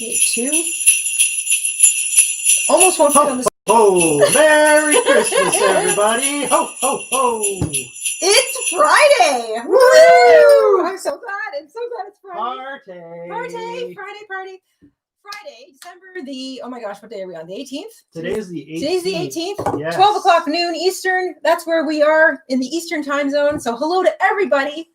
2. Almost won't fit on this. Oh, Merry Christmas, everybody! Ho, ho, ho! It's Friday! Woo! I'm so glad. I'm so glad it's Friday. Party! Friday, December the, oh my gosh, what day are we on? The 18th? Today is the 18th. Today's the 18th. Yes. 12 o'clock noon Eastern. That's where we are in the Eastern time zone. So hello to everybody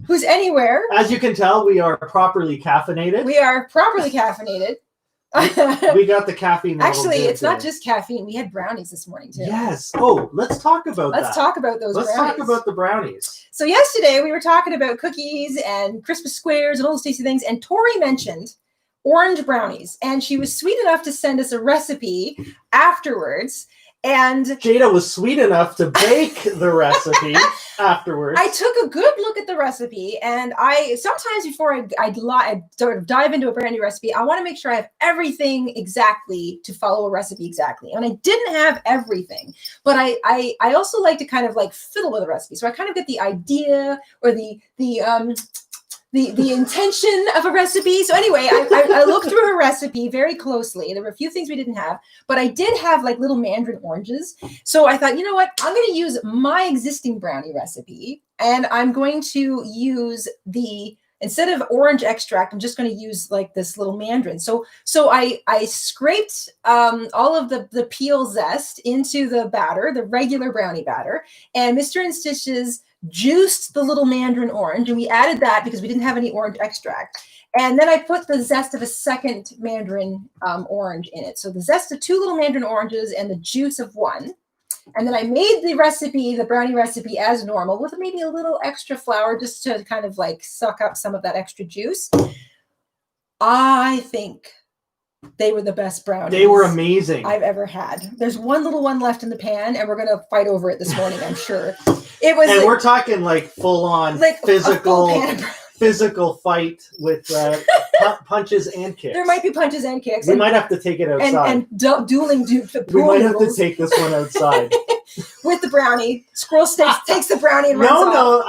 who's anywhere. As you can tell, we are properly caffeinated. We are properly caffeinated. We got the caffeine. Actually, it's not just caffeine. We had brownies this morning too. Yes. Oh, let's talk about that. Let's talk about those brownies. Let's talk about the brownies. So yesterday we were talking about cookies and Christmas squares and all those tasty things. And Tori mentioned orange brownies. And she was sweet enough to send us a recipe afterwards. And Jayda was sweet enough to bake the recipe afterwards. I took a good look at the recipe, and I sometimes before I sort of dive into a brand new recipe, I want to make sure I have everything exactly to follow a recipe exactly. And I didn't have everything, but I also like to kind of like fiddle with a recipe. So I kind of get the idea or the intention of a recipe. So anyway, I looked through her recipe very closely. There were a few things we didn't have, but I did have like little mandarin oranges. So I thought, you know what? I'm going to use my existing brownie recipe, and I'm going to use instead of orange extract, I'm just going to use like this little mandarin. So I scraped all of the peel zest into the batter, the regular brownie batter, and Mr. InStitches juiced the little mandarin orange, and we added that because we didn't have any orange extract. And then I put the zest of a second mandarin orange in it. So the zest of 2 little mandarin oranges and the juice of 1. And then I made the recipe, the brownie recipe, as normal with maybe a little extra flour just to kind of like suck up some of that extra juice. I think they were the best brownies. They were amazing. I've ever had. There's one little one left in the pan, and we're going to fight over it this morning, I'm sure. It was, and we're talking like full on like physical fight with punches and kicks. There might be punches and kicks. We might have to take it outside. And dueling. We might have to take this one outside. With the brownie. Squirrel takes the brownie and runs off.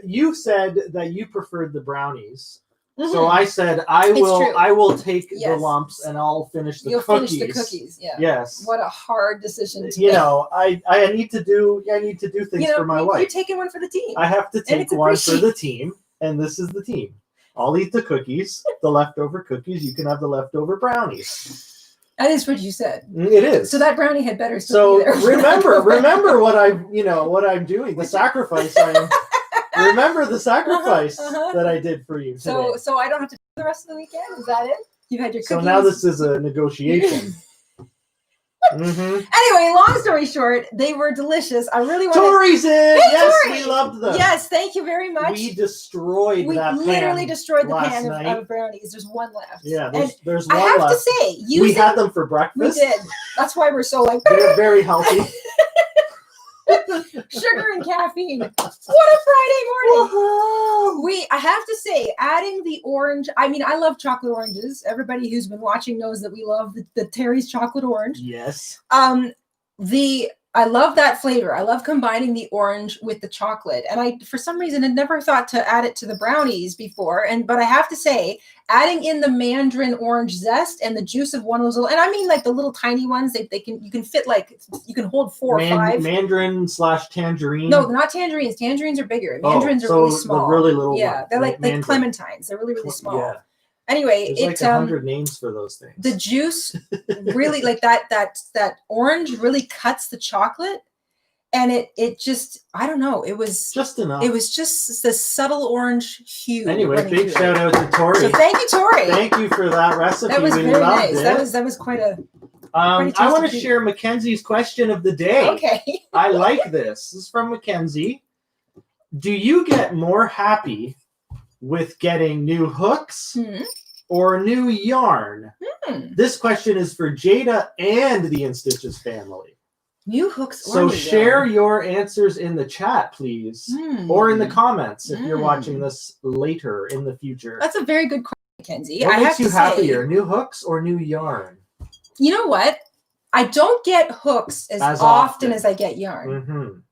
You said that you preferred the brownies. Mm-hmm. So I said I will take the lumps and I'll finish the cookies. You'll finish the cookies, yeah. Yes. What a hard decision to make. You know, I need to do things for my wife. You're taking one for the team. I have to take one for the team, and this is the team. I'll eat the cookies, the leftover cookies. You can have the leftover brownies. That is what you said. It is. So that brownie had better still be there. remember what I'm doing. The sacrifice I am. Remember the sacrifice that I did for you today. So I don't have to do the rest of the weekend? Is that it? You had your cookies? So now this is a negotiation. Mm-hmm. Anyway, long story short, they were delicious. I really wanted... Tori's in! Hey, yes, Tori! We loved them. Yes, thank you very much. We literally destroyed the pan of brownies. There's one left. Yeah, there's one left. I have to say, we had them for breakfast. We did. That's why we're so like... They're very healthy. Sugar and caffeine. What a Friday morning. I have to say, adding the orange, I mean, I love chocolate oranges. Everybody who's been watching knows that we love the Terry's chocolate orange. Yes. I love that flavor. I love combining the orange with the chocolate. And I, for some reason, had never thought to add it to the brownies before. But I have to say, adding in the mandarin orange zest and the juice of one of those little, and I mean like the little tiny ones, you can fit like, you can hold 4 or 5. Mandarin/tangerine? No, not tangerines. Tangerines are bigger. Mandarins are really small. The really little yeah, ones. They're like clementines. They're really, really small. Yeah. Anyway, there's like 100 names for those things. The juice really like that orange really cuts the chocolate, and it just, I don't know, it was just enough. It was just the subtle orange hue. Anyway, big shout out to Tori. So thank you, Tori. Thank you for that recipe. That was very nice. That was quite a I want to share Mackenzie's question of the day. Okay. I like this. This is from Mackenzie. Do you get more happy with getting new hooks or new yarn? This question is for Jayda and the InStitches family. New hooks or so new share yarn. your answers in the chat, please, or in the comments if you're watching this later in the future. That's a very good question, Mackenzie. What makes you happier, new hooks or new yarn? You know what? I don't get hooks as often as I get yarn.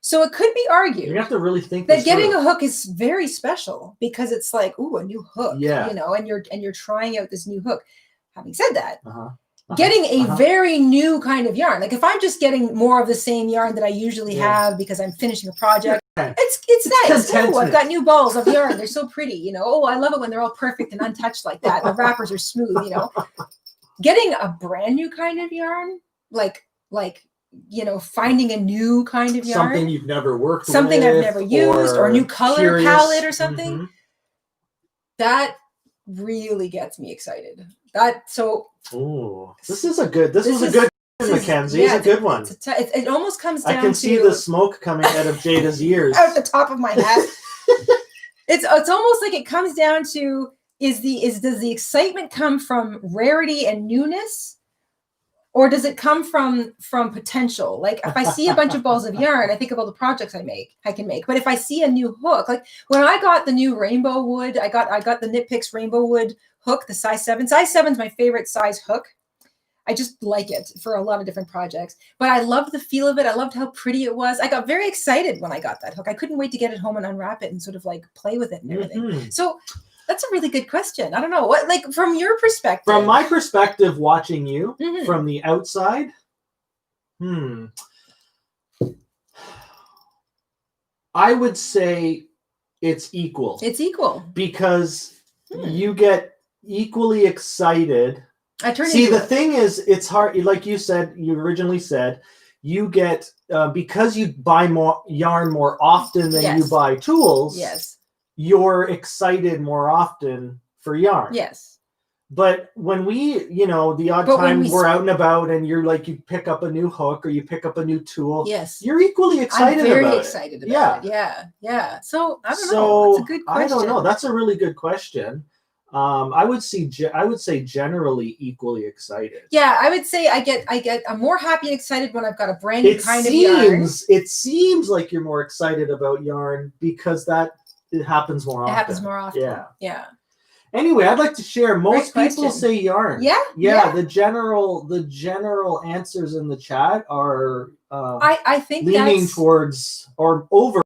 So it could be argued You have to really think that this getting through. a hook is very special because it's like, ooh, a new hook, Yeah. you know, and you're trying out this new hook. Having said that, Uh-huh. getting a very new kind of yarn, like if I'm just getting more of the same yarn that I usually have because I'm finishing a project, it's nice. Oh, I've got new balls of yarn. They're so pretty, you know. Oh, I love it when they're all perfect and untouched like that. The wrappers are smooth, you know. Getting a brand new kind of yarn, like you know, finding a new kind of yarn, something you've never worked something with, I've never used, or a new color palette or something, that really gets me excited. This was a good question, Mackenzie. It's a good one. It almost comes down to, I can see the smoke coming out of Jayda's ears. Out the top of my head. It's almost like it comes down to, does the excitement come from rarity and newness? Or does it come from potential? Like if I see a bunch of balls of yarn, I think of all the projects I can make. But if I see a new hook, like when I got the new rainbow wood, I got the Knit Picks rainbow wood hook, the size 7. Size 7 is my favorite size hook. I just like it for a lot of different projects. But I loved the feel of it. I loved how pretty it was. I got very excited when I got that hook. I couldn't wait to get it home and unwrap it and sort of like play with it and everything. So that's a really good question. I don't know what, like from your perspective. From my perspective, watching you from the outside, I would say it's equal. It's equal because you get equally excited. The thing is, it's hard. Like you originally said, you get because you buy more yarn more often than you buy tools. Yes. You're excited more often for yarn. Yes. But when we, you know, the odd time we're out and about and you're like, you pick up a new hook or you pick up a new tool. Yes. You're equally excited about it. I'm very excited about it. Yeah. Yeah. So I don't know. It's a good question. I don't know. That's a really good question. I would say generally equally excited. Yeah, I would say I'm more happy and excited when I've got a brand new kind of yarn. It seems like you're more excited about yarn because it happens more often. It happens more often. Yeah. Yeah. Anyway, I'd like to share. Most people say yarn. Yeah. Yeah. The general answers in the chat are I think leaning towards or over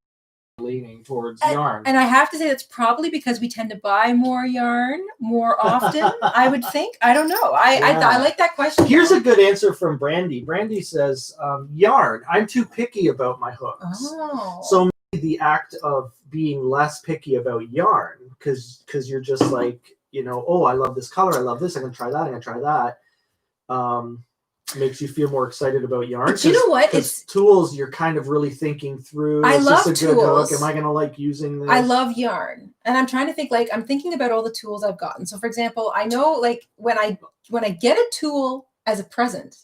leaning towards yarn. And I have to say that's probably because we tend to buy more yarn more often. I would think. I don't know. I like that question. Here's a good answer from Brandy. Brandy says, yarn. I'm too picky about my hooks. Oh. So maybe the act of being less picky about yarn because you're just like, you know, oh, I love this color. I love this. I'm going to try that. I'm going to try that. Makes you feel more excited about yarn. But you know what? It's tools you're kind of really thinking through. I love this a good tools. Hook? Am I going to like using this? I love yarn. And I'm trying to think, like, I'm thinking about all the tools I've gotten. So for example, I know like when I get a tool as a present,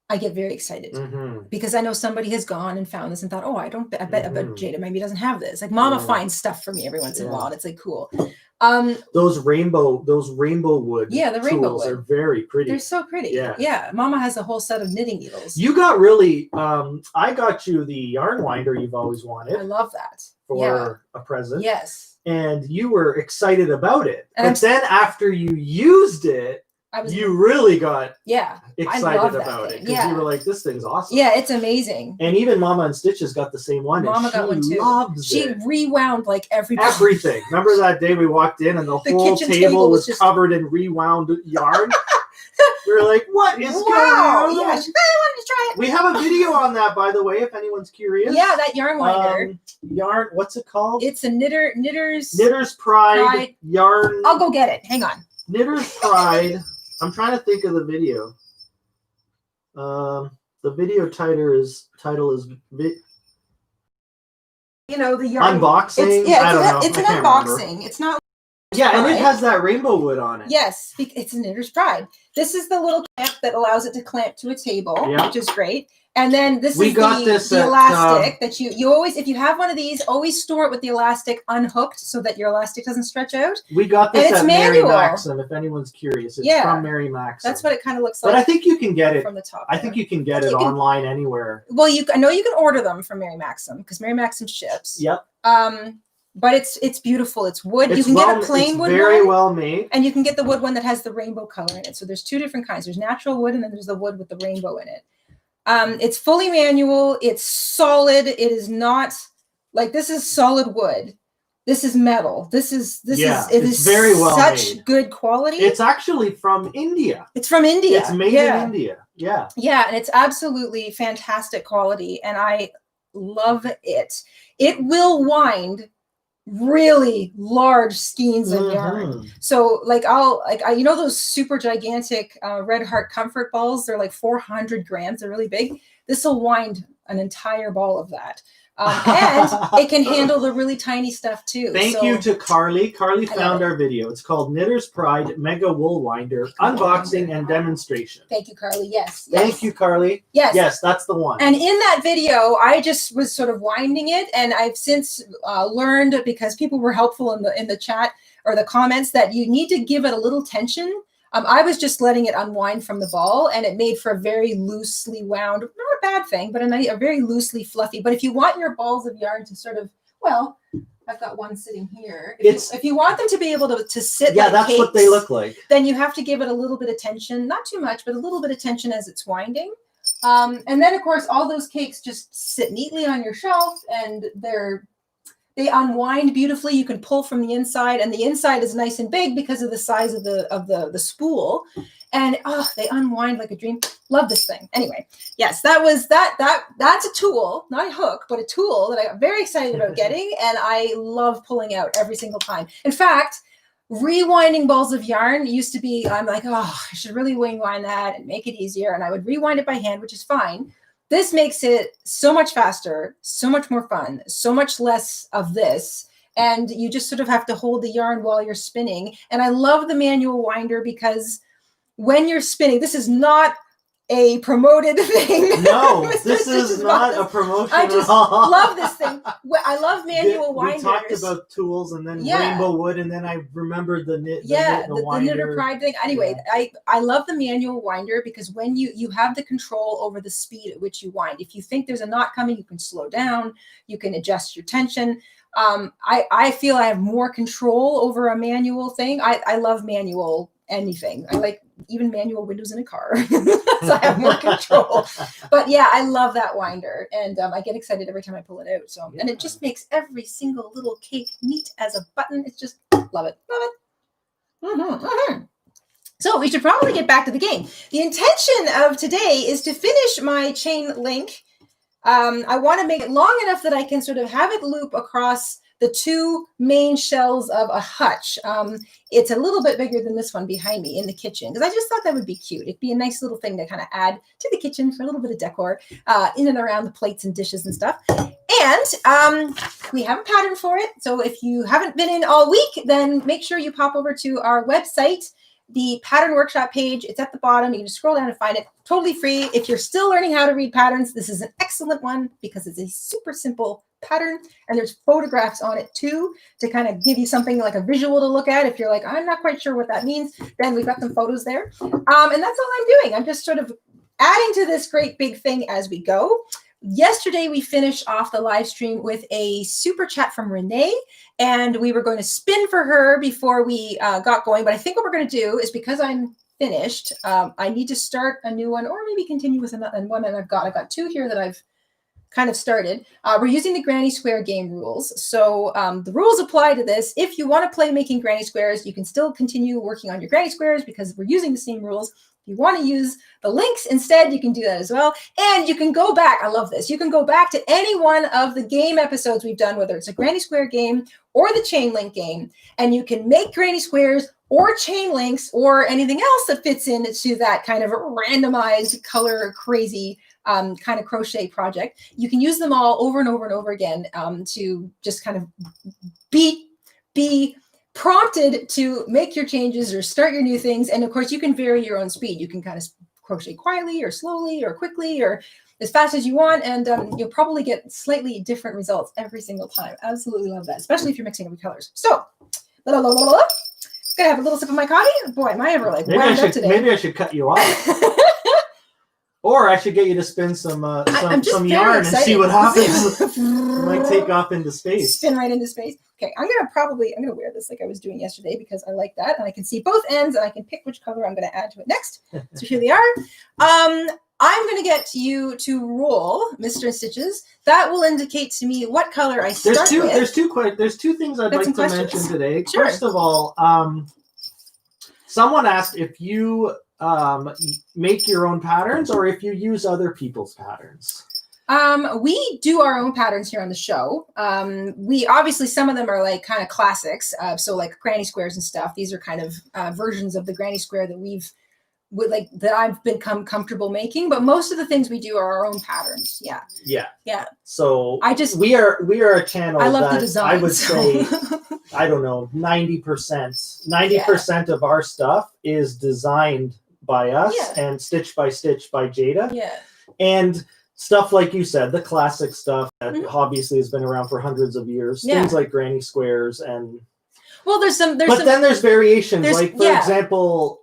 I get very excited because I know somebody has gone and found this and thought, oh, I bet Jayda maybe doesn't have this. Like Mama finds stuff for me every once in a while. And it's like, cool. Those rainbow wood the rainbow tools wood are very pretty. They're so pretty. Yeah. Mama has a whole set of knitting needles. You got really I got you the yarn winder you've always wanted. I love that for a present. Yes. And you were excited about it. And then after you used it, you really got excited about it because you were like, this thing's awesome. Yeah, it's amazing. And even Mama InStitches got the same one. Mama got one too. She rewound like everything. Remember that day we walked in and the whole table was just covered in rewound yarn? We were like, what is going on? Yeah, I wanted to try it. We have a video on that, by the way, if anyone's curious. Yeah, that yarn winder. What's it called? It's a Knitter's Pride yarn. I'll go get it. Hang on. Knitter's Pride. I'm trying to think of the video. The video title is the yarn unboxing. I don't know. It's an unboxing. Remember. It's not. And it has that rainbow wood on it. Yes, it's a Knitter's Pride. This is the little clamp that allows it to clamp to a table, which is great. And then this is the elastic that you always, if you have one of these, always store it with the elastic unhooked so that your elastic doesn't stretch out. We got this at Mary Maxim, if anyone's curious. It's from Mary Maxim. That's what it kind of looks like. But I think you can get it from the top. I think you can get it online anywhere. Well, I know you can order them from Mary Maxim because Mary Maxim ships. Yep. But it's beautiful. It's wood. You can get a plain wood very one, well made. And you can get the wood one that has the rainbow color in it. So there's two different kinds. There's natural wood and then there's the wood with the rainbow in it. It's fully manual. It's solid. It is not like, this is solid wood. This is metal. It is very well such made. good quality. It's actually from India. It's from India. It's made in India. Yeah. Yeah, and it's absolutely fantastic quality, and I love it. It will wind really large skeins of yarn. So like you know those super gigantic Red Heart comfort balls? They're like 400 grams. They're really big. This will wind an entire ball of that. And it can handle the really tiny stuff too. Thank you to Carly. Carly found our video. It's called Knitter's Pride Mega Wool Winder Unboxing and Demonstration. Thank you, Carly. Yes. Thank you, Carly. Yes. Yes, that's the one. And in that video, I just was sort of winding it, and I've since learned, because people were helpful in the chat or the comments, that you need to give it a little tension. I was just letting it unwind from the ball, and it made for a very loosely wound, not a bad thing, but a very loosely fluffy. But if you want your balls of yarn to sort of, well, I've got one sitting here. If you want them to be able to sit like that's cakes, what they look like. Then you have to give it a little bit of tension, not too much, but a little bit of tension as it's winding. And then, of course, all those cakes just sit neatly on your shelf, and they unwind beautifully. You can pull from the inside, and the inside is nice and big because of the size of the spool. And they unwind like a dream. Love this thing. Anyway, yes, that's a tool, not a hook, but a tool that I got very excited about getting, and I love pulling out every single time. In fact, rewinding balls of yarn used to be, I'm like, I should really rewind that and make it easier. And I would rewind it by hand, which is fine. This makes it so much faster, so much more fun, so much less of this. And you just sort of have to hold the yarn while you're spinning. And I love the manual winder because when you're spinning, this is not a promoted thing. No, this is not a promotion I just at all. love this thing. I love manual winders. We talked about tools, and then rainbow wood, and then I remembered the Knitter Pride thing. Anyway, I love the manual winder because when you have the control over the speed at which you wind. If you think there's a knot coming, you can slow down. You can adjust your tension. I feel I have more control over a manual thing. I love manual anything. I like even manual windows in a car. So I have more control. But yeah, I love that winder, and I get excited every time I pull it out. So and it just makes every single little cake neat as a button. It's just love it. So we should probably get back to the game. The intention of today is to finish my chain link. I want to make it long enough that I can sort of have it loop across the two main shells of a hutch. It's a little bit bigger than this one behind me in the kitchen, because I just thought that would be cute. It'd be a nice little thing to kind of add to the kitchen for a little bit of decor in and around the plates and dishes and stuff. And we have a pattern for it. So if you haven't been in all week, then make sure you pop over to our website, the pattern workshop page. It's at the bottom. You can just scroll down and find it. Totally free. If you're still learning how to read patterns, this is an excellent one because it's a super simple pattern, and there's photographs on it too to kind of give you something like a visual to look at. If you're like, I'm not quite sure what that means, then we've got some photos there. And that's all I'm doing. I'm just sort of adding to this great big thing as we go. Yesterday, we finished off the live stream with a super chat from Renee, and we were going to spin for her before we got going. But I think what we're going to do is, because I'm finished, I need to start a new one, or maybe continue with another one that I've got two here that I've kind of started. We're using the Granny Square game rules. So the rules apply to this. If you want to play making granny squares, you can still continue working on your granny squares because we're using the same rules. If you want to use the links instead, you can do that as well. And you can go back. I love this. You can go back to any one of the game episodes we've done, whether it's a granny square game or the chain link game, and you can make granny squares or chain links or anything else that fits into that kind of randomized color crazy kind of crochet project. You can use them all over and over and over again to just kind of be prompted to make your changes or start your new things. And of course, you can vary your own speed. You can kind of crochet quietly or slowly or quickly or as fast as you want, and you'll probably get slightly different results every single time. Absolutely love that, especially if you're mixing up with colors. So, gonna have a little sip of my coffee. Boy, am I ever like wound up today. Maybe I should cut you off. Or I should get you to spin some yarn and see what happens. It might take off into space. Spin right into space. Okay, I'm gonna wear this like I was doing yesterday because I like that, and I can see both ends, and I can pick which color I'm gonna add to it next. So here they are. I'm going to get you to roll, Mr. Stitches. That will indicate to me what color I start with. There's two things I'd like to mention today. Sure. First of all, someone asked if you make your own patterns or if you use other people's patterns. We do our own patterns here on the show. We obviously, some of them are like kind of classics. So like granny squares and stuff. These are kind of versions of the granny square that I've become comfortable making. But most of the things we do are our own patterns. Yeah. Yeah. Yeah. So we are a channel. I love that the design. I would say, I don't know, 90% of our stuff is designed by us and stitch by stitch by Jayda. Yeah. And stuff like you said, the classic stuff that obviously has been around for hundreds of years. Things like granny squares and. Well, then there's variations. Like for example,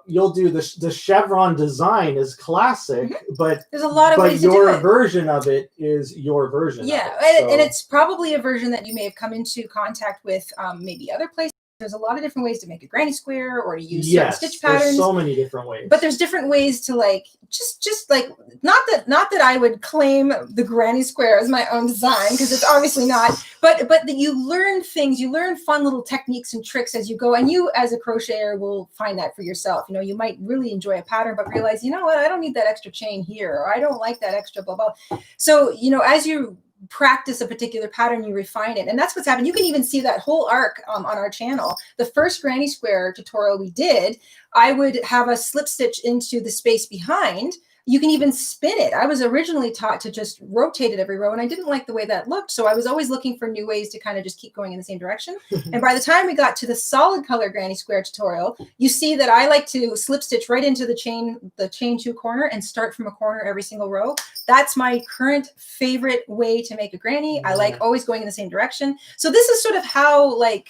you'll do the chevron design is classic, but there's a lot of ways to do it. Your version of it is your version. Yeah, of it, and it's probably a version that you may have come into contact with maybe other places. There's a lot of different ways to make a granny square or to use certain stitch patterns. There's so many different ways. But there's different ways to like just like not that I would claim the granny square as my own design, because it's obviously not. But that you learn things, you learn fun little techniques and tricks as you go, and you as a crocheter will find that for yourself. You know, you might really enjoy a pattern, but realize, you know what, I don't need that extra chain here, or I don't like that extra blah blah. So you know, as you practice a particular pattern, you refine it, and that's what's happened. You can even see that whole arc on our channel. The first granny square tutorial we did, I would have a slip stitch into the space behind. You can even spin it. I was originally taught to just rotate it every row, and I didn't like the way that looked, so I was always looking for new ways to kind of just keep going in the same direction. And by the time we got to the solid color granny square tutorial, you see that I like to slip stitch right into the chain 2 corner and start from a corner every single row. That's my current favorite way to make a granny. I like always going in the same direction. So this is sort of how, like,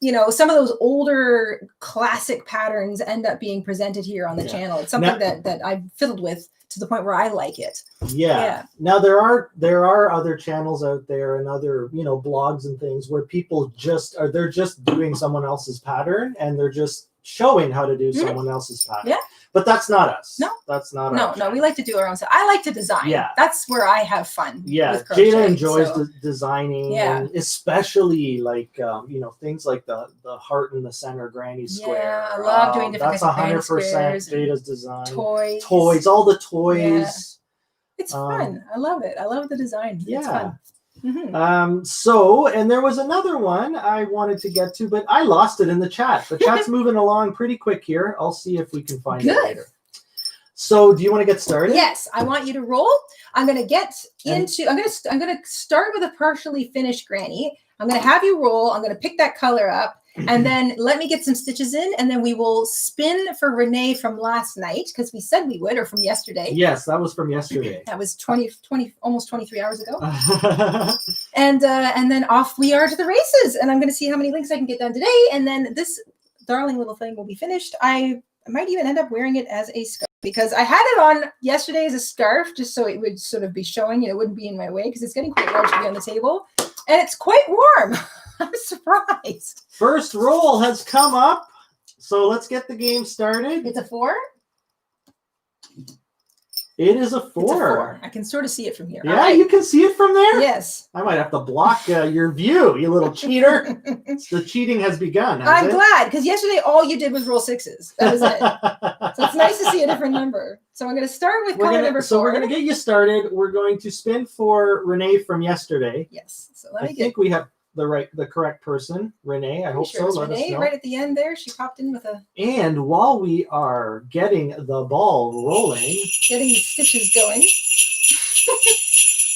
you know, some of those older classic patterns end up being presented here on the channel. It's something that I've fiddled with to the point where I like it. Yeah. Now there are other channels out there and other, you know, blogs and things where people they're just doing someone else's pattern and they're just showing how to do someone else's pattern. Yeah. But that's not us. No. That's not us. No, we like to do our own stuff. I like to design. Yeah. That's where I have fun. Yeah. With crochet, Jayda enjoys designing. Yeah. And especially like, you know, things like the heart in the center granny square. Yeah. I love doing different kinds of granny squares. That's 100% Jayda's design. Toys. All the toys. Yeah. It's fun. I love it. I love the design. Yeah. It's fun. So, and there was another one I wanted to get to, but I lost it in the chat. The chat's moving along pretty quick here. I'll see if we can find it later. So, do you want to get started? Yes, I want you to roll. I'm going to get into, I'm going to start with a partially finished granny. I'm going to have you roll. I'm going to pick that color up. And then let me get some stitches in, and then we will spin for Renee from last night, because we said we would, or from yesterday. Yes, that was from yesterday. That was 20, almost 23 hours ago. And then off we are to the races, and I'm going to see how many links I can get done today, and then this darling little thing will be finished. I might even end up wearing it as a scarf, because I had it on yesterday as a scarf, just so it would sort of be showing, it wouldn't be in my way, because it's getting quite large to be on the table, and it's quite warm. I'm surprised. First roll has come up, so let's get the game started. It's a 4? It is a 4. It's a 4. I can sort of see it from here. Yeah, you can see it from there? Yes. I might have to block your view, you little cheater. The cheating has begun. I'm glad, because yesterday all you did was roll 6s. That was it. So it's nice to see a different number. So I'm going to start with color number 4. So we're going to get you started. We're going to spin for Renee from yesterday. Yes. So I think we have the correct person, Renee. I hope so. Let us know. Right at the end there, she popped in with a. And while we are getting the ball rolling, getting the stitches going,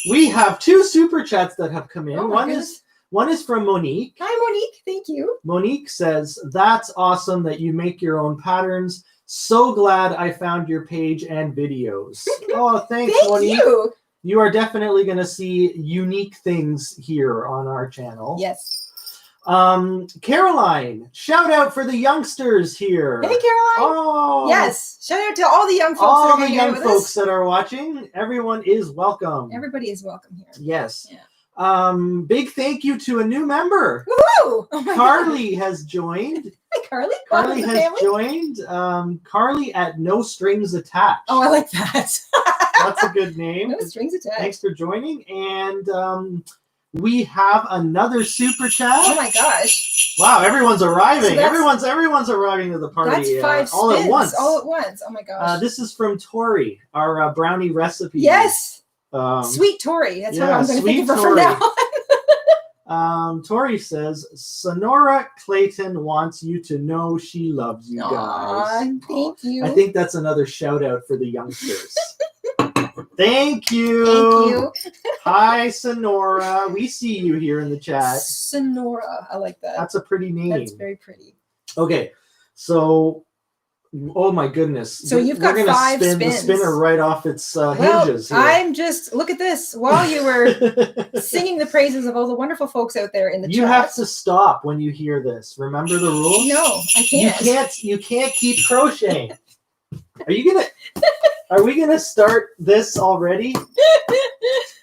we have 2 super chats that have come in. Oh, one is from Monique. Hi, Monique. Thank you. Monique says, "That's awesome that you make your own patterns. So glad I found your page and videos." Oh, thanks, Monique. Thank you. You are definitely going to see unique things here on our channel. Yes. Caroline, shout out for the youngsters here. Hey, Caroline. Oh. Yes. Shout out to all the young folks. All the young folks that are watching. Everyone is welcome. Everybody is welcome here. Yes. Yeah. Big thank you to a new member. Woohoo! Oh my Carly has joined. Hi, Carly. Carly Welcome to the has family. joined. Carly at No Strings Attached. Oh, I like that. That's a good name. No strings attached. Thanks for joining. And we have another super chat. Oh my gosh. Wow, everyone's arriving. So everyone's arriving to the party. That's 5 all spins. at once. All at once. Oh my gosh. This is from Tori, our brownie recipe. Yes. Sweet Tori. That's yeah, what I'm going to think of her Tori. from now on. Tori says, Sonora Clayton wants you to know she loves you Aw, guys. thank you. I think that's another shout out for the youngsters. Thank you. Thank you. Hi, Sonora. We see you here in the chat. Sonora. I like that. That's a pretty name. That's very pretty. Okay, so, oh my goodness. So you've got We're gonna 5 spin spins. the spinner right off its hinges here. I'm just, look at this. While you were singing the praises of all the wonderful folks out there in the chat. You have to stop when you hear this. Remember the rules? No, I can't. You can't keep crocheting. Are we gonna start this already?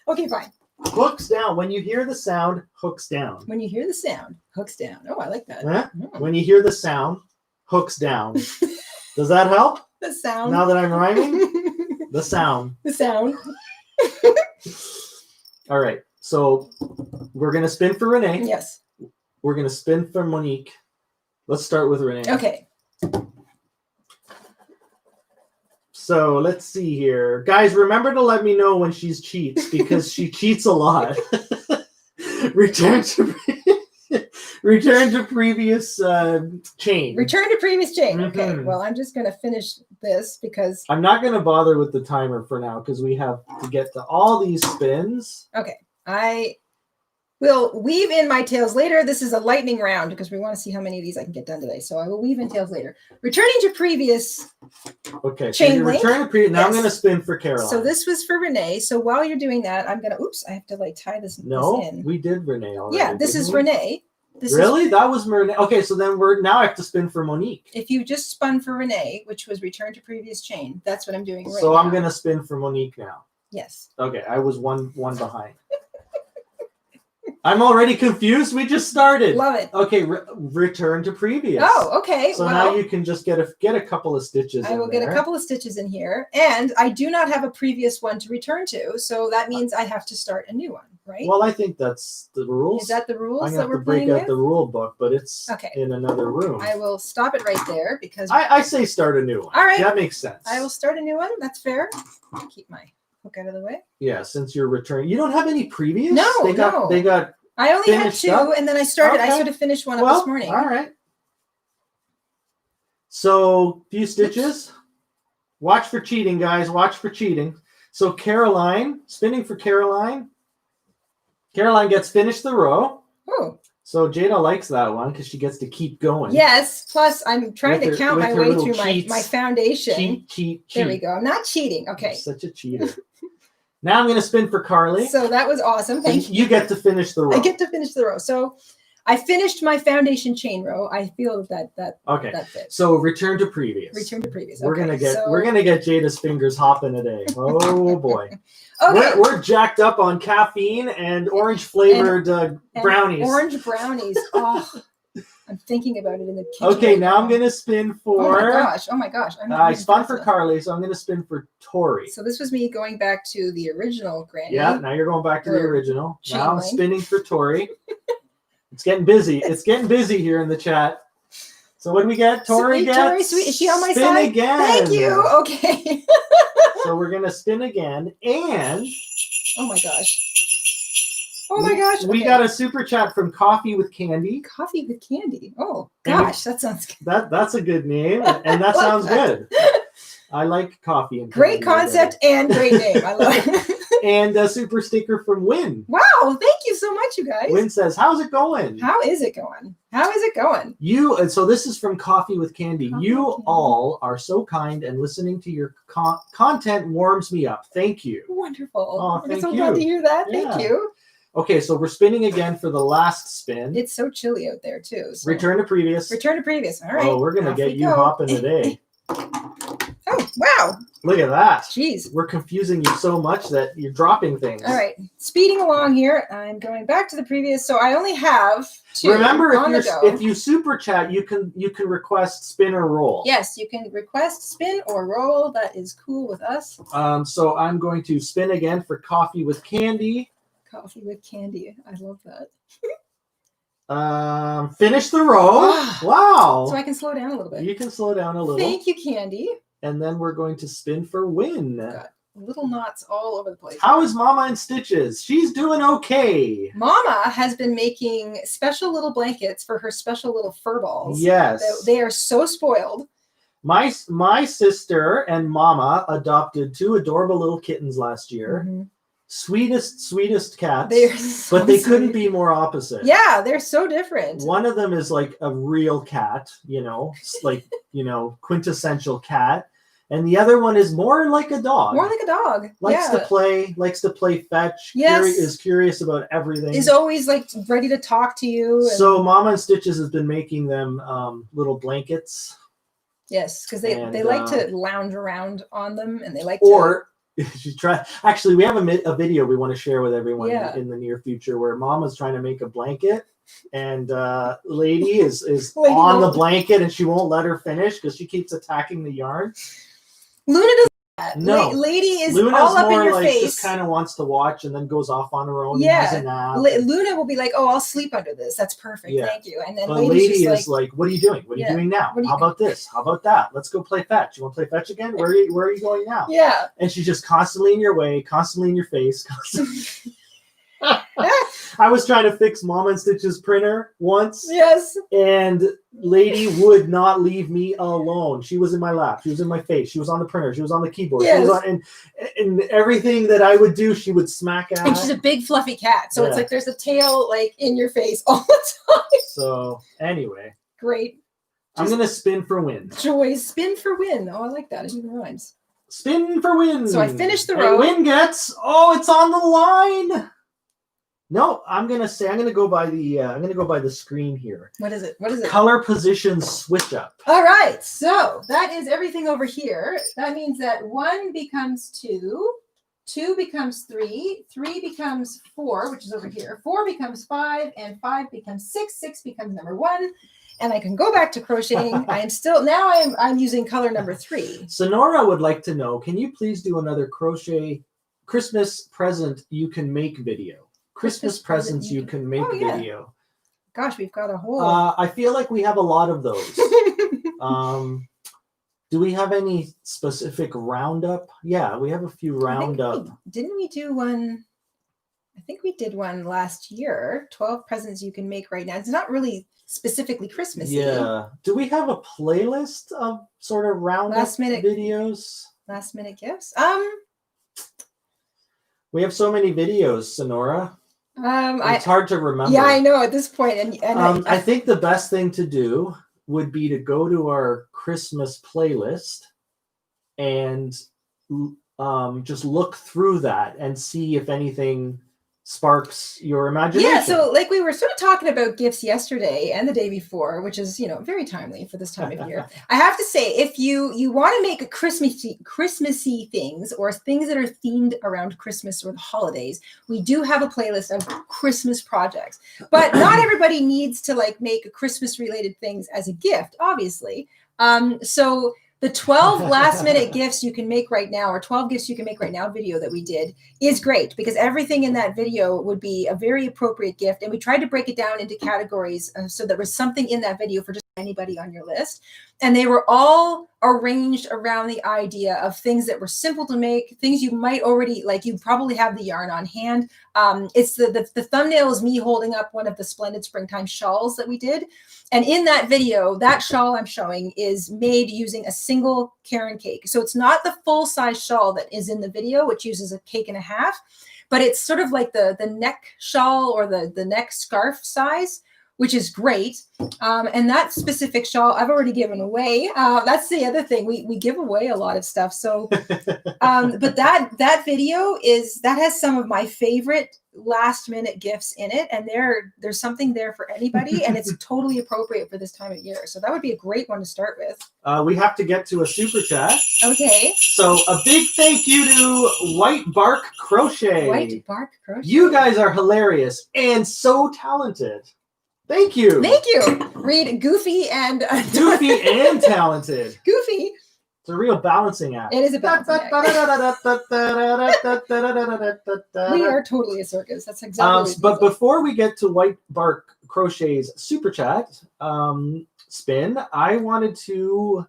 Okay, fine. Hooks down. When you hear the sound, hooks down. When you hear the sound, hooks down. Oh, I like that. Huh? When you hear the sound, hooks down. Does that help? The sound. Now that I'm rhyming? The sound. The sound. All right. So we're gonna spin for Renee. Yes. We're gonna spin for Monique. Let's start with Renee. Okay. So let's see here. Guys, remember to let me know when she cheats because she cheats a lot. Return to previous chain. Return to previous chain. Okay. Mhm. Well, I'm just going to finish this because. I'm not going to bother with the timer for now because we have to get to all these spins. Okay. I will weave in my tails later. This is a lightning round because we want to see how many of these I can get done today. So I will weave in tails later. Returning to previous. Okay. Chain so link. Return to previous. Now Yes. I'm going to spin for Caroline. So this was for Renee. So while you're doing that, I'm going to, oops, I have to like tie this No, in. we did Renee already. Yeah, this didn't is we? Renee. This Really? Is, That was Renee. Okay, so then now I have to spin for Monique. if you just spun for Renee, which was return to previous chain, that's what I'm doing right So now. I'm going to spin for Monique now. Yes. Okay, I was one behind. I'm already confused. We just started. Love it. Okay, return to previous. Oh, okay. So well, now you can just get a couple of stitches. I will get a couple of stitches in here, and I do not have a previous one to return to, so that means I have to start a new one, right? Well, I think that's the rules. Is that the rules I'm that gonna we're have to break playing out with? the rule book, but it's Okay. in another room. I will stop it right there because I say start a new one. All right. That makes sense. I will start a new one. That's fair. Keep my hook out of the way. Yeah, since you're returning, you don't have any previous. No, they got no. they got. I only had Finished 2, up? and then I started. I Okay. should have finished one up Well, this morning. all right. So few stitches. Watch for cheating, guys. Watch for cheating. So Caroline, spinning for Caroline. Caroline gets finished the row. Oh, So Jayda likes that one because she gets to keep going. yes. Plus, I'm trying With to her- count with my her way little through my cheats. foundation. Cheat. There we go. I'm not cheating. Okay. You're such a cheater. Now I'm going to spin for Carly. So that was awesome. Thank you. You get to finish the row. I get to finish the row. So I finished my foundation chain row. I feel that Okay. fits. So return to previous. Return to previous. We're Okay, gonna get so- Jada's fingers hopping today. Oh boy. Okay. We're jacked up on caffeine and orange flavored And brownies. Orange brownies. Oh, I'm thinking about it in the kitchen. Okay, right now I'm gonna spin for. Oh my gosh. I'm not I even spun for fast enough. Carly, so I'm gonna spin for Tori. So this was me going back to the original Granny. Yeah, now you're going back to the Or original. chain Now I'm link. spinning for Tori. It's getting busy. It's getting busy here in the chat. So what do we get? Tori Sweet, gets. Tori, sweet. Is she on my spin side? again. Thank you. Okay. So we're gonna spin again, and Oh my gosh. Oh my gosh. we Okay. got a super chat from Coffee with Candy. coffee with candy. Oh And gosh, that sounds good. That's a good name, and that Love sounds that. good. I like coffee and Great candy concept and great name. I love it. together. And a super sticker from Win. Wow, thank you so much, you guys. Win says, "How's it going?" How is it going? How is it going? You and so this is from Coffee with Candy. Coffee You with Candy. all are so kind, and listening to your content warms me up. Thank you. Wonderful. Oh, I'm thank so glad to you. hear that. Yeah. Thank you. Okay, so we're spinning again for the last spin. It's so chilly out there too. So. Return to previous. Return to previous. All right. Oh, we're gonna off get we you go. hopping today. Oh wow! Wow. Look at that. Jeez. We're confusing you so much that you're dropping things. All right. Speeding along here. I'm going back to the previous. So I only have 2 Remember, on the go. if you super chat, you can request spin or roll. Yes, you can request spin or roll. That is cool with us. So I'm going to spin again for coffee with candy. Coffee with candy. I love that. Finish the row. Wow. So I can slow down a little bit. You can slow down a little. Thank you, Candy. And then we're going to spin for win. Got little knots all over the place. How is Mama InStitches? She's doing okay. Mama has been making special little blankets for her special little fur balls. Yes. They are so spoiled. My sister and Mama adopted 2 adorable little kittens last year. Mm-hmm. Sweetest cats. They're so but they sweet. couldn't be more opposite. Yeah, they're so different. One of them is like a real cat, like, quintessential cat. And the other one is more like a dog. More like a dog. Likes to play fetch. Yes. Is curious about everything. Is always like ready to talk to you. And... So Mama InStitches has been making them little blankets. Yes, because they like to lounge around on them, and they like to... She tried. Actually, we have a video we want to share with everyone in the near future where Mama's trying to make a blanket, and Lady is on the blanket, and she won't let her finish because she keeps attacking the yarn. Luna does that. No, Lady is Luna's all up in your like, face. Just kind of wants to watch and then goes off on her own. Yeah, and has a nap. Luna will be like, "Oh, I'll sleep under this. That's perfect. Yeah. Thank you." And then Lady is like, "What are you doing? What are you doing now? How about this? How about that? Let's go play fetch. You want to play fetch again? Where are you going now?" Yeah. And she's just constantly in your way, constantly in your face. I was trying to fix Mama InStitches printer once. Yes. And Lady would not leave me alone. She was in my lap. She was in my face. She was on the printer. She was on the keyboard. Yes. She was on, and everything that I would do, she would smack at. And she's a big fluffy cat. So it's like there's a tail like in your face all the time. So anyway. Great. I'm going to spin for win. Joy, spin for win. Oh, I like that. It even rhymes. Spin for win. So I finished the row. And win gets, it's on the line. No, I'm gonna go by the screen here. What is it? Color position switch up. All right, so that is everything over here. That means that 1 becomes 2, 2 becomes 3, 3 becomes 4, which is over here. 4 becomes 5, and 5 becomes 6. 6 becomes number 1, and I can go back to crocheting. I'm using color number 3. Sonora would like to know, can you please do another crochet Christmas present you can make video? Christmas presents you can make video. Gosh, we've got a whole... I feel like we have a lot of those. Do we have any specific roundup? Yeah, we have a few roundup. Didn't we do one? I think we did one last year. 12 presents you can make right now. It's not really specifically Christmassy. Yeah. Do we have a playlist of sort of roundup videos? Last minute gifts? We have so many videos, Sonora. It's hard to remember. Yeah, I know at this point. And I think the best thing to do would be to go to our Christmas playlist and just look through that and see if anything sparks your imagination. Yeah, so like we were sort of talking about gifts yesterday and the day before, which is, very timely for this time of year. I have to say, if you want to make a Christmassy things or things that are themed around Christmas or the holidays, we do have a playlist of Christmas projects. But not everybody needs to like make Christmas related things as a gift, obviously. So the 12 last minute gifts you can make right now, or 12 gifts you can make right now video that we did is great because everything in that video would be a very appropriate gift. And we tried to break it down into categories so there was something in that video for just anybody on your list. And they were all arranged around the idea of things that were simple to make, things you might already, like you probably have the yarn on hand. It's the thumbnail is me holding up one of the Splendid Springtime shawls that we did. And in that video, that shawl I'm showing is made using a single Caron cake. So it's not the full size shawl that is in the video, which uses a cake and a half, but it's sort of like the neck shawl or the neck scarf size, which is great. And that specific shawl I've already given away. That's the other thing. We give away a lot of stuff. So, but that video has some of my favorite last minute gifts in it, and there's something there for anybody, and it's totally appropriate for this time of year. So that would be a great one to start with. We have to get to a super chat. Okay. So a big thank you to White Bark Crochet. White Bark Crochet. You guys are hilarious and so talented. Thank you. Thank you. Read Goofy and Goofy and talented. Goofy. It's a real balancing act. It is a balancing act. We are totally a circus. That's exactly. But before we get to White Bark Crochet's super chat spin, I wanted to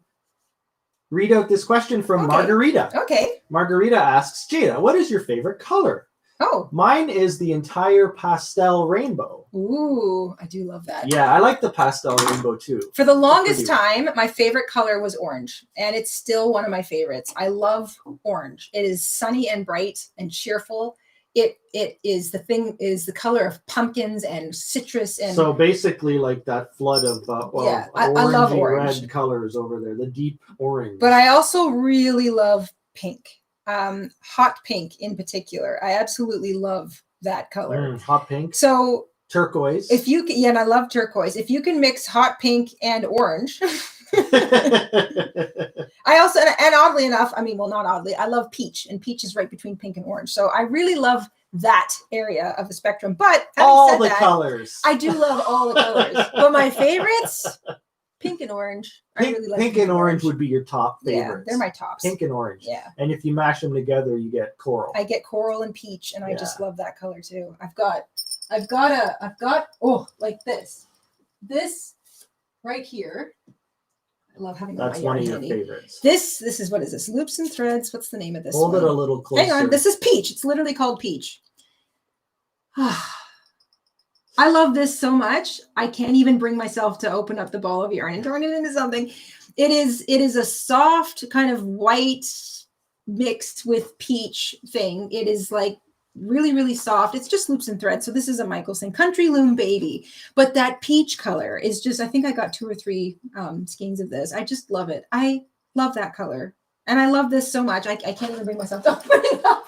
read out this question from Margarita. Okay. Margarita asks, Jayda, what is your favorite color? Oh. Mine is the entire pastel rainbow. Ooh, I do love that. Yeah, I like the pastel rainbow too. For the longest time, my favorite color was orange, and it's still one of my favorites. I love orange. It is sunny and bright and cheerful. It is the color of pumpkins and citrus, and so basically like that flood of I love orange. Red colors over there, the deep orange. But I also really love pink. Hot pink in particular. I absolutely love that color. Hot pink. So turquoise. If you can, and I love turquoise. If you can mix hot pink and orange. I also, and oddly enough, not oddly, I love peach, and peach is right between pink and orange. So I really love that area of the spectrum. But all the colors. I do love all the colors. But my favorites, pink and orange. I really like pink and orange would be your top favorites. Yeah, they're my tops. Pink and orange. Yeah. And if you mash them together, you get coral. I get coral and peach, and I just love that color too. I've got like this. This right here. I love having that's one of your favorites. This is, what is this? Loops and Threads. What's the name of this? Hold it a little closer. Hang on. This is peach. It's literally called peach. I love this so much. I can't even bring myself to open up the ball of yarn and turn it into something. It is a soft kind of white mixed with peach thing. It is like really, really soft. It's just loops and threads. So this is a Michelson Country Loom Baby. But that peach color is just, I think I got 2 or 3 skeins of this. I just love it. I love that color. And I love this so much. I can't even bring myself to open it up.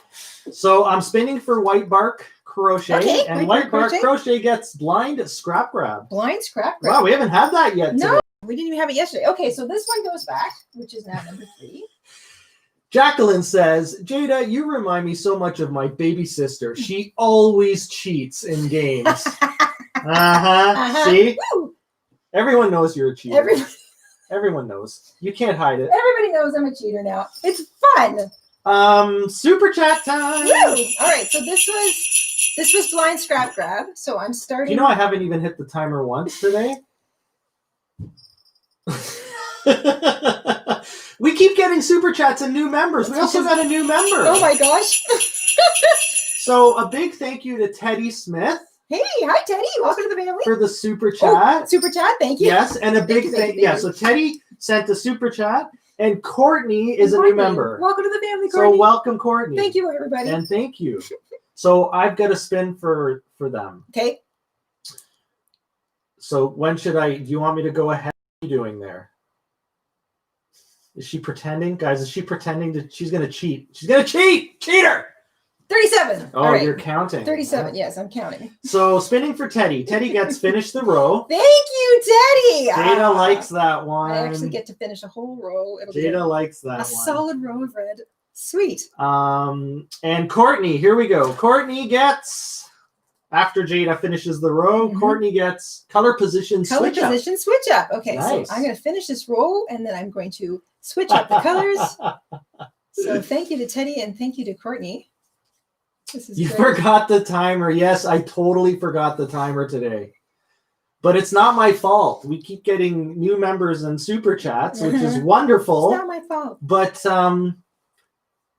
So I'm spinning for White Bark Crochet. Okay, and White Bark Crochet gets blind scrap grab. Blind scrap grab. Wow, we haven't had that yet today. No, we didn't even have it yesterday. Okay, so this one goes back, which is now number 3. Jacqueline says, Jayda, you remind me so much of my baby sister. She always cheats in games. See? Woo! Everyone knows you're a cheater. Everyone knows. You can't hide it. Everybody knows I'm a cheater now. It's fun. Super chat time. Woo! All right, so this was blind scrap grab. So I'm starting. You know, I haven't even hit the timer once today. We keep getting super chats and new members. We also got a new member. Oh my gosh. So a big thank you to Teddy Smith. Hey, hi Teddy. Welcome to the family. For the super chat. Oh, super chat, thank you. Yes, and a big thank you. Yeah, so Teddy sent the super chat, and Courtney is a new member. Welcome to the family, Courtney. So welcome, Courtney. Thank you, everybody. And thank you. So I've got a spin for them. Okay. So when should do you want me to go ahead? What are you doing there? Is she pretending? Guys, is she pretending that she's going to cheat? She's going to cheat! Cheater! 37. Oh, right. You're counting. 37, yes, I'm counting. So spinning for Teddy. Teddy gets finish the row. Thank you, Teddy! Jayda likes that one. I actually get to finish a whole row. Jayda likes that one. A solid row of red. Sweet. And Courtney, here we go. Courtney gets, after Jayda finishes the row, Courtney gets color position switch up. Switch up. Okay, nice. So I'm going to finish this row, and then I'm going to switch up the colors. So thank you to Teddy, and thank you to Courtney. This is you great. Forgot the timer. Yes, I totally forgot the timer today. But it's not my fault. We keep getting new members and super chats, which is wonderful. It's not my fault. But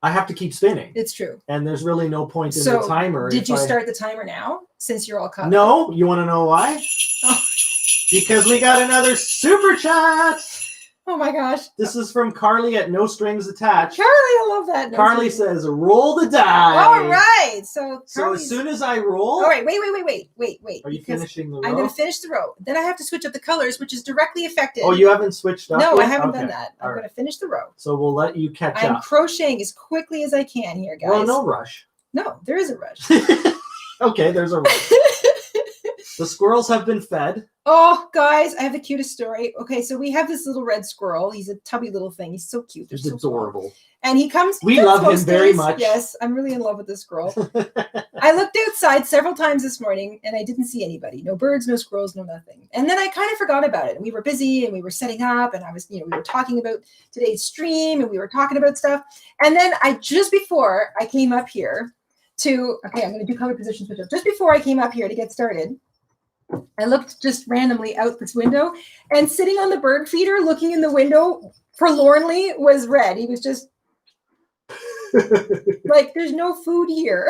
I have to keep spinning. It's true. And there's really no point in the timer. Did you start the timer now, since you're all caught up? No. You want to know why? Oh. Because we got another super chat. Oh my gosh. This is from Carly at No Strings Attached. Carly, I love that. No Carly strings. says, "Roll the die." All right. So as soon as I roll. All right. Wait. Are you finishing the row? I'm going to finish the row. Then I have to switch up the colors, which is directly affected. Oh, you haven't switched up? No, yet? I haven't Okay. done that. I'm going to finish the row. So we'll let you catch I'm up. crocheting as quickly as I can here, guys. Well, no rush. No, there is a rush. Okay, there's a rush. The squirrels have been fed. Oh, guys, I have the cutest story. Okay, so we have this little red squirrel. He's a tubby little thing. He's so cute. He's so adorable. Small. And he comes. We love him very much. Yes, I'm really in love with this squirrel. I looked outside several times this morning and I didn't see anybody. No birds, no squirrels, no nothing. And then I kind of forgot about it. And we were busy and we were setting up and I was, we were talking about today's stream and we were talking about stuff. And then just before I came up here I'm going to do color position switch up. Just before I came up here to get started, I looked just randomly out this window and sitting on the bird feeder looking in the window forlornly was Red. He was just like, there's no food here.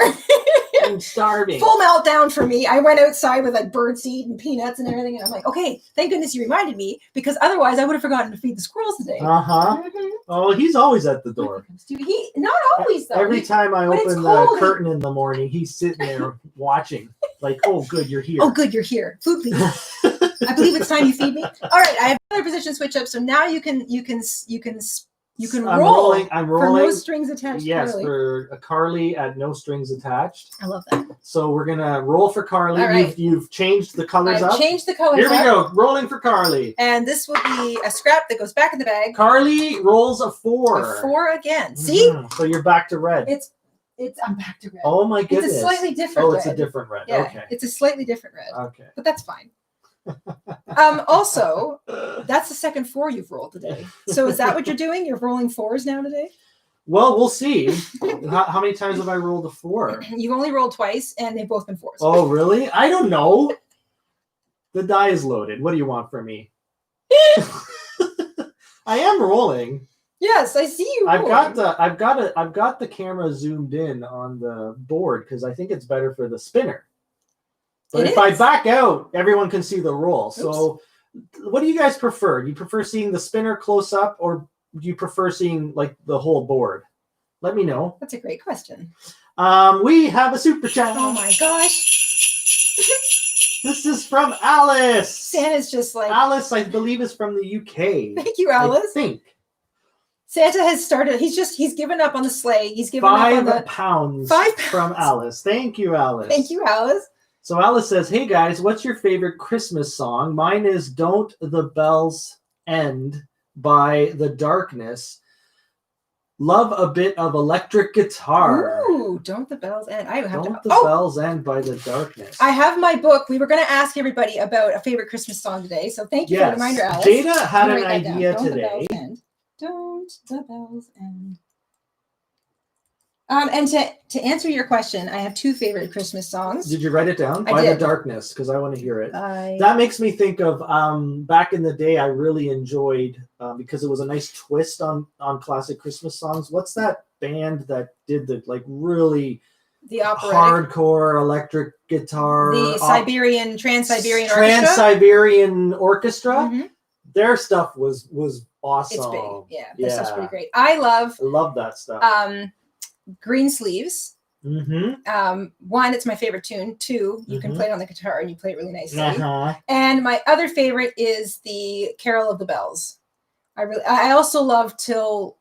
I'm starving. Full meltdown for me. I went outside with like bird seed and peanuts and everything. And I'm like, okay, thank goodness you reminded me because otherwise I would have forgotten to feed the squirrels today. Uh-huh. Mm-hmm. Oh, he's always at the door. He not always though. Every time I open the curtain in the morning, he's sitting there watching. Like, oh, good, you're here. Oh, good, you're here. Food, please. I believe it's time you feed me. All right, I have another position switch up, so now you can roll. I'm rolling. For No Strings Attached. Yes, Carly. for Carly at No Strings Attached. I love that. So we're gonna roll for Carly. All right. You've changed the colors up. I've changed the colors. Here we go. Rolling for Carly. And this will be a scrap that goes back in the bag. Carly rolls a 4. A 4 again. See? So you're back to red. I'm back to red. Oh my goodness. It's a slightly different red. Oh, it's a different red. Yeah, Okay. it's a slightly different red. Okay. But that's fine. Also, that's the second 4 you've rolled today. So is that what you're doing? You're rolling 4s now today? Well, we'll see. How many times have I rolled a 4? You've only rolled twice, and they've both been 4s. Oh, really? I don't know. The die is loaded. What do you want from me? I am rolling. Yes, I see you. I've got the camera zoomed in on the board because I think it's better for the spinner. But if I back out, everyone can see the roll. Oops. So what do you guys prefer? Do you prefer seeing the spinner close up or do you prefer seeing like the whole board? Let me know. That's a great question. We have a super chat. Oh my gosh. This is from Alice. Santa's just like Alice, I believe, is from the UK. Thank you, Alice. I think. Santa has started. He's given up on the sleigh. He's given up on the £5 £5 from Alice. Thank you, Alice. Thank you, Alice. So Alice says, "Hey guys, what's your favorite Christmas song? Mine is Don't the Bells End by The Darkness. Love a bit of electric guitar." Ooh, Don't the Bells End. Don't the Bells End by The Darkness. I have my book. We were going to ask everybody about a favorite Christmas song today. So thank you for the reminder, Alice. Jayda had an idea today. Don't the bells end. And to answer your question, I have 2 favorite Christmas songs. Did you write it down? By The Darkness, because I want to hear it. That makes me think of back in the day. I really enjoyed because it was a nice twist on classic Christmas songs. What's that band that did the like really the hardcore electric guitar? The Trans-Siberian Orchestra. Mm-hmm. Their stuff was awesome. It's big. Yeah, their stuff's pretty great. I love that stuff. Green Sleeves. Mm-hmm. 1, it's my favorite tune. 2, you can play it on the guitar and you play it really nicely. Uh-huh. And my other favorite is the Carol of the Bells. I also love till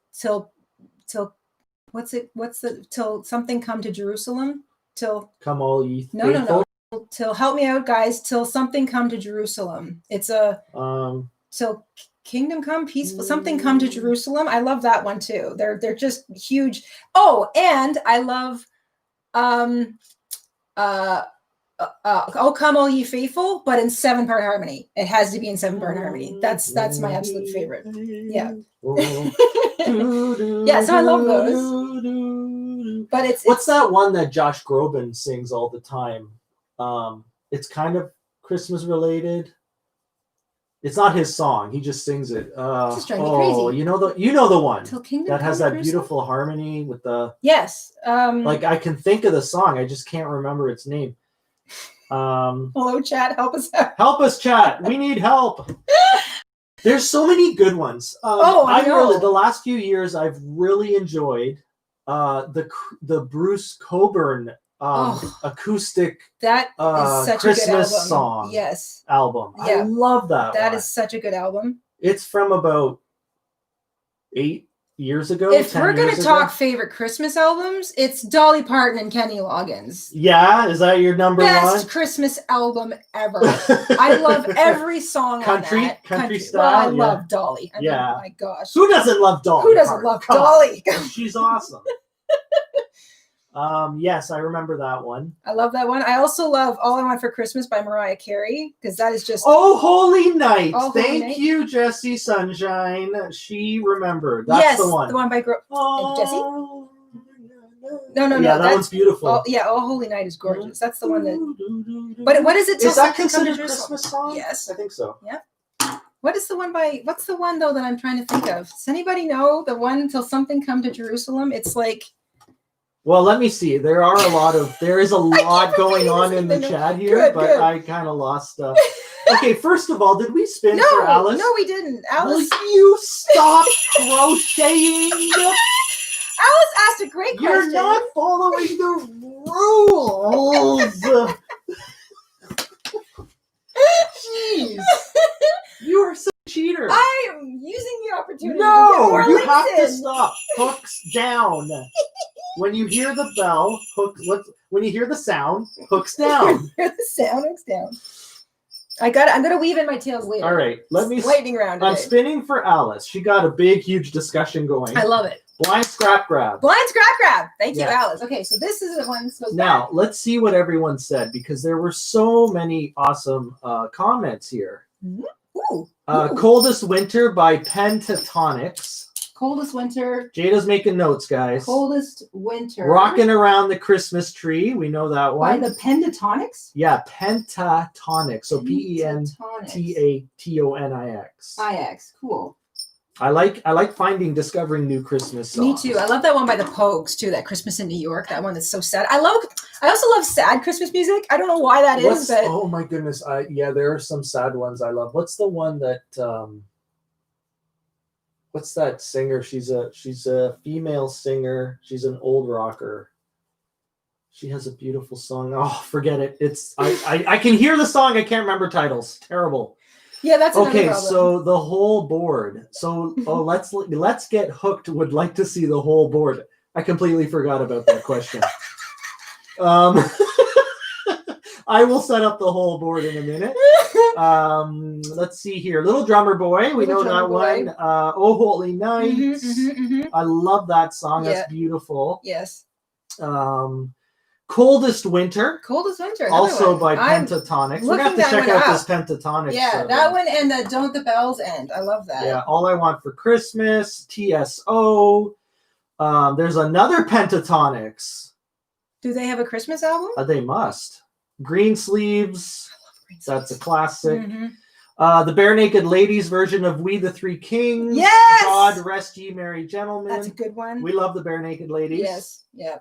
something come to Jerusalem. Till come all ye faithful. No. Till help me out, guys. Till something come to Jerusalem. It's a till kingdom come, peaceful, something come to Jerusalem. I love that one too. They're just huge. Oh, and I love Oh Come All Ye Faithful, but in 7-part harmony. It has to be in 7-part harmony. That's my absolute favorite. Yeah. Yeah, so I love those. But what's that one that Josh Groban sings all the time? It's kind of Christmas related. It's not his song. He just sings it. Just driving me crazy. You know the one that has that beautiful harmony with the yes. Like I can think of the song, I just can't remember its name. Hello, chat. Help us out. Help us, chat. We need help. There's so many good ones. I know. Really, the last few years, I've really enjoyed the Bruce Coburn acoustic that is such Christmas a good album. song. Yes. Album. Yeah. I love that. That one. is such a good album. It's from about 8 years ago. If we're going to talk favorite Christmas albums, it's Dolly Parton and Kenny Loggins. Yeah, is that your number Best one? Christmas album ever. I love every song on that. Country style. Well, I love Dolly. I mean, my gosh. Who doesn't love Dolly? Who doesn't love Dolly? She's awesome. Yes, I remember that one. I love that one. I also love All I Want for Christmas by Mariah Carey, because that is just... Oh, Holy Night. Thank you, Jessie Sunshine. She remembered. That's the one. The one by Jesse? No. Yeah, that one's beautiful. Oh, yeah, Oh, Holy Night is gorgeous. That's the one that... But what is it? Is that considered a Christmas song? Yes. I think so. Yeah. What's the one, though, that I'm trying to think of? Does anybody know the one, Till Something Come to Jerusalem? It's like... Well, let me see. There is a lot going on in the chat here, but I kind of lost. Okay, first of all, did we spin for Alice? No, we didn't. Alice, will you stop crocheting? Alice asked a great question. You're not following the rules. Jeez, you are such a cheater. I am using the opportunity. No, you have to stop. Hooks down. When you hear the bell, when you hear the sound, hooks down. Hear the sound, hooks down. I'm gonna weave in my tails later. All right, lightning round. I'm spinning for Alice. She got a big, huge discussion going. I love it. Blind scrap grab. Blind scrap grab. Thank you, Alice. Okay, so this is the one. Now let's see what everyone said, because there were so many awesome comments here. Ooh. Coldest Winter by Pentatonics. Coldest Winter. Jada's making notes, guys. Coldest Winter. Rocking Around the Christmas Tree. We know that one. By the Pentatonics? Yeah, Pentatonics. So Pentatonics. IX. Cool. I like discovering new Christmas songs. Me too. I love that one by the Pogues too, that Christmas in New York. That one that's so sad. I also love sad Christmas music. I don't know why that is, but oh my goodness. There are some sad ones I love. What's the one that what's that singer? She's a female singer. She's an old rocker. She has a beautiful song. Oh, forget it. I can hear the song. I can't remember titles. Terrible. Yeah, that's okay. Problem. So the whole board. So let's get hooked. Would like to see the whole board. I completely forgot about that question. I will set up the whole board in a minute. Let's see here. Little Drummer Boy. We know that one. Oh, Holy Night. I love that song. That's beautiful. Yes. Coldest Winter. Coldest Winter. Also by Pentatonics. We're going to have to check out this Pentatonics. Yeah, that one and the Don't the Bells End. I love that. Yeah, All I Want for Christmas. TSO. There's another Pentatonics. Do they have a Christmas album? They must. Green Sleeves. I love Green Sleeves. That's a classic. The Bare Naked Ladies version of We the Three Kings. Yes! God Rest Ye Merry Gentlemen. That's a good one. We love the Bare Naked Ladies. Yes. Yeah.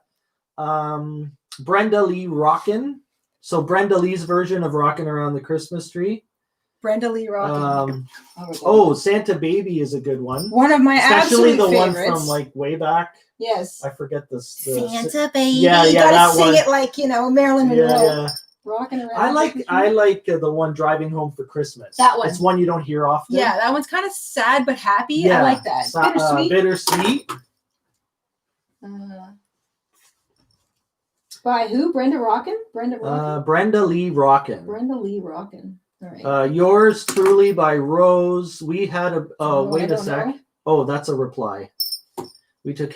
Brenda Lee Rockin'. So Brenda Lee's version of Rockin' Around the Christmas Tree. Brenda Lee Rockin'. Santa Baby is a good one. One of my especially the favorites. One from like way back. Yes. I forget the Santa Baby. Yeah, you gotta that sing one. It like, Marilyn Monroe. Yeah. Rocking around. I like the one Driving Home for Christmas. That one. It's one you don't hear often. Yeah, that one's kind of sad but happy. Yeah. I like that. Bittersweet. Bittersweet. By who? Brenda Rockin'? Brenda Lee Rockin'. Brenda Lee Rockin'. All right. Yours truly by Rose. We had a wait a sec. Know. Oh, that's a reply. We took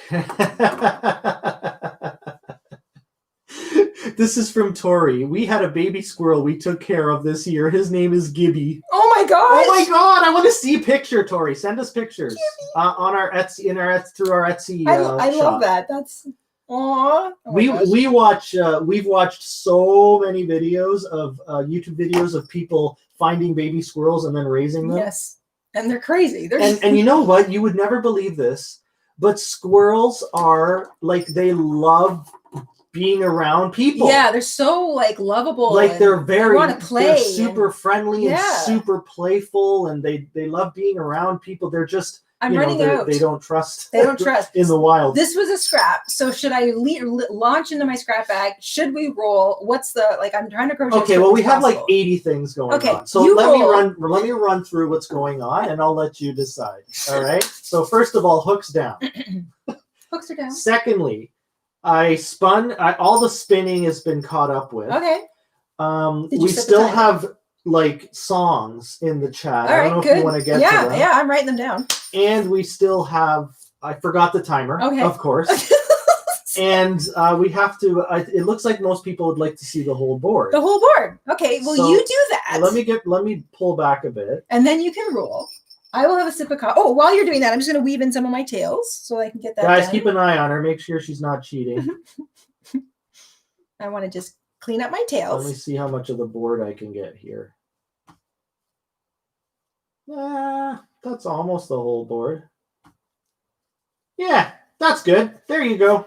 This is from Tori. We had a baby squirrel we took care of this year. His name is Gibby. Oh my god! Oh my god! I want to see a picture, Tori. Send us pictures on our Etsy, through our Etsy. I love that. That's aww. We've watched so many videos of YouTube videos of people finding baby squirrels and then raising them. Yes, and they're crazy. And you know what? You would never believe this, but squirrels are like they love being around people. Yeah, they're so like lovable. Like they're want to play. They're super friendly and Yeah. super playful, and they love being around people. They're just I'm running out. They don't trust. They don't trust in the wild. This was a scrap. So should I launch into my scrap bag? Should we roll? What's the like? I'm trying to crochet. Okay, well we have like 80 things going on. So let me run through what's going on, and I'll let you decide. All right. So first of all, hooks down. Hooks are down. Secondly, I spun. All the spinning has been caught up with. Okay. We still have like songs in the chat. All right, I don't know good. if you want to get to them. Yeah, I'm writing them down. And we still have. I forgot the timer. Okay. Of course. And we have to. It looks like most people would like to see the whole board. The whole board. Okay. Well, So, you do that. Let me pull back a bit. And then you can roll. I will have a sip of coffee. Oh, while you're doing that, I'm just going to weave in some of my tails so I can get that. Guys, done. keep an eye on her. Make sure she's not cheating. I want to just clean up my tails. Let me see how much of the board I can get here. That's almost the whole board. Yeah, that's good. There you go.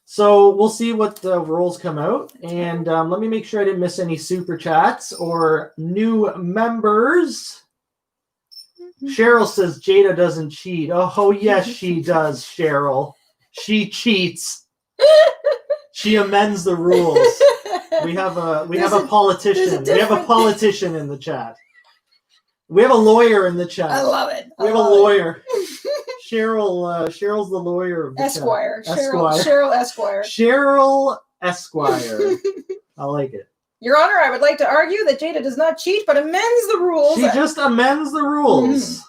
So we'll see what the rolls come out. And let me make sure I didn't miss any super chats or new members. Cheryl says Jayda doesn't cheat. Oh yes, she does, Cheryl. She cheats. She amends the rules. We have a politician. We have a politician in the chat. We have a lawyer in the chat. I love it. We have a lawyer. Cheryl's the lawyer of the Esquire. chat. Cheryl Esquire. Cheryl Esquire. I like it. Your Honor, I would like to argue that Jayda does not cheat, but amends the rules. She just amends the rules.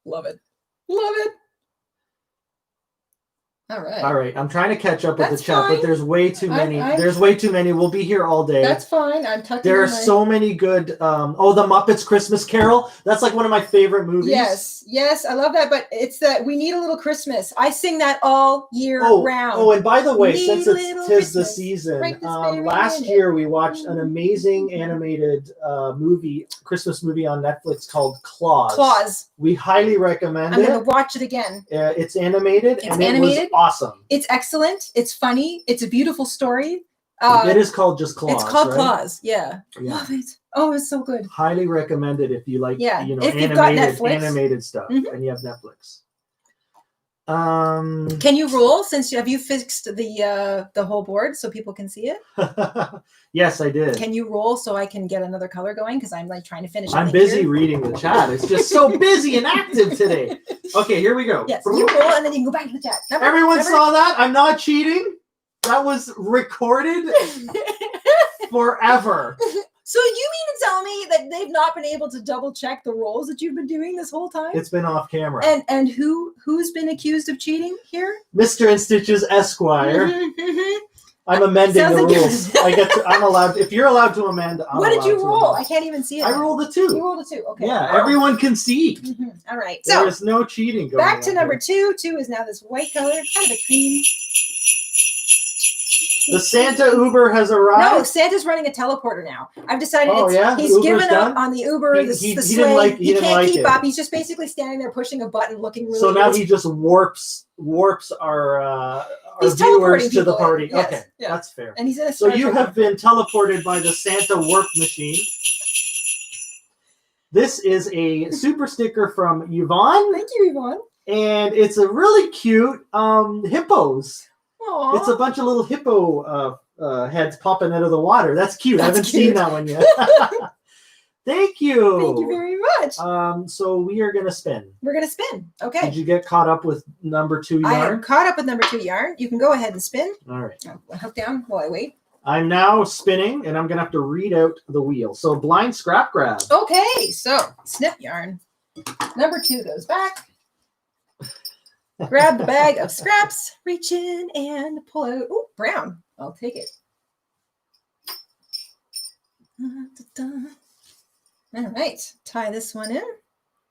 Love it. Love it. All right. All right. I'm trying to catch up with That's the chat, fine. but there's way too many. There's way too many. We'll be here all day. That's fine. I'm tucking There are in my... so many good. The Muppets Christmas Carol. That's like one of my favorite movies. Yes, I love that. But it's that we need a little Christmas. I sing that all year round. Oh, and by the way, since it's tis Christmas, the season, right this very last minute. year we watched an amazing animated Christmas movie on Netflix called Claus. We highly recommend I'm it. going to watch it again. It's animated. It's animated. It was awesome. It's excellent. It's funny. It's a beautiful story. It is called just Claus. It's called right? Claus. Yeah. Love it. Oh, it's so good. Highly recommend it if you like, if you've got Netflix. animated stuff and you have Netflix. Can you roll have you fixed the whole board so people can see it? Yes, I did. Can you roll so I can get another color going? Because I'm like trying to finish. I'm busy reading the chat. It's just so busy and active today. Okay, here we go. Yes, you roll and then you can go back to the chat. Everyone saw that? I'm not cheating. That was recorded forever. So you mean to tell me that they've not been able to double check the rolls that you've been doing this whole time? It's been off camera. And who's been accused of cheating here? Mr. InStitches Esquire. I'm amending the rules. I'm allowed. If you're allowed to amend, what did you roll? I can't even see it. I rolled a 2. You rolled a 2. Okay. Yeah, everyone can see. All right. There is no cheating going on. Back to number 2. 2 is now this white color, kind of a cream. The Santa Uber has arrived. No, Santa's running a teleporter now. I've decided he's Uber's given done? up on the Uber, the He sleigh. He can't keep it. up. He's just basically standing there pushing a button, looking really. So now he just warps our viewers to the party. Yes, okay, that's fair. And he's in a so you have been teleported by the Santa warp machine. This is a super sticker from Yvonne. Thank you, Yvonne. And it's a really cute hippos. Aww. It's a bunch of little hippo heads popping out of the water. That's cute. I haven't seen that one yet. Thank you. Thank you very much. So we are going to spin. We're going to spin. Okay. Did you get caught up with number 2 yarn? I am caught up with number 2 yarn. You can go ahead and spin. All right. I'll hook down while I wait. I'm now spinning, and I'm going to have to read out the wheel. So blind scrap grab. Okay. So snip yarn. Number 2 goes back. Grab the bag of scraps, reach in and pull out. Oh, brown. I'll take it. All right. Tie this one in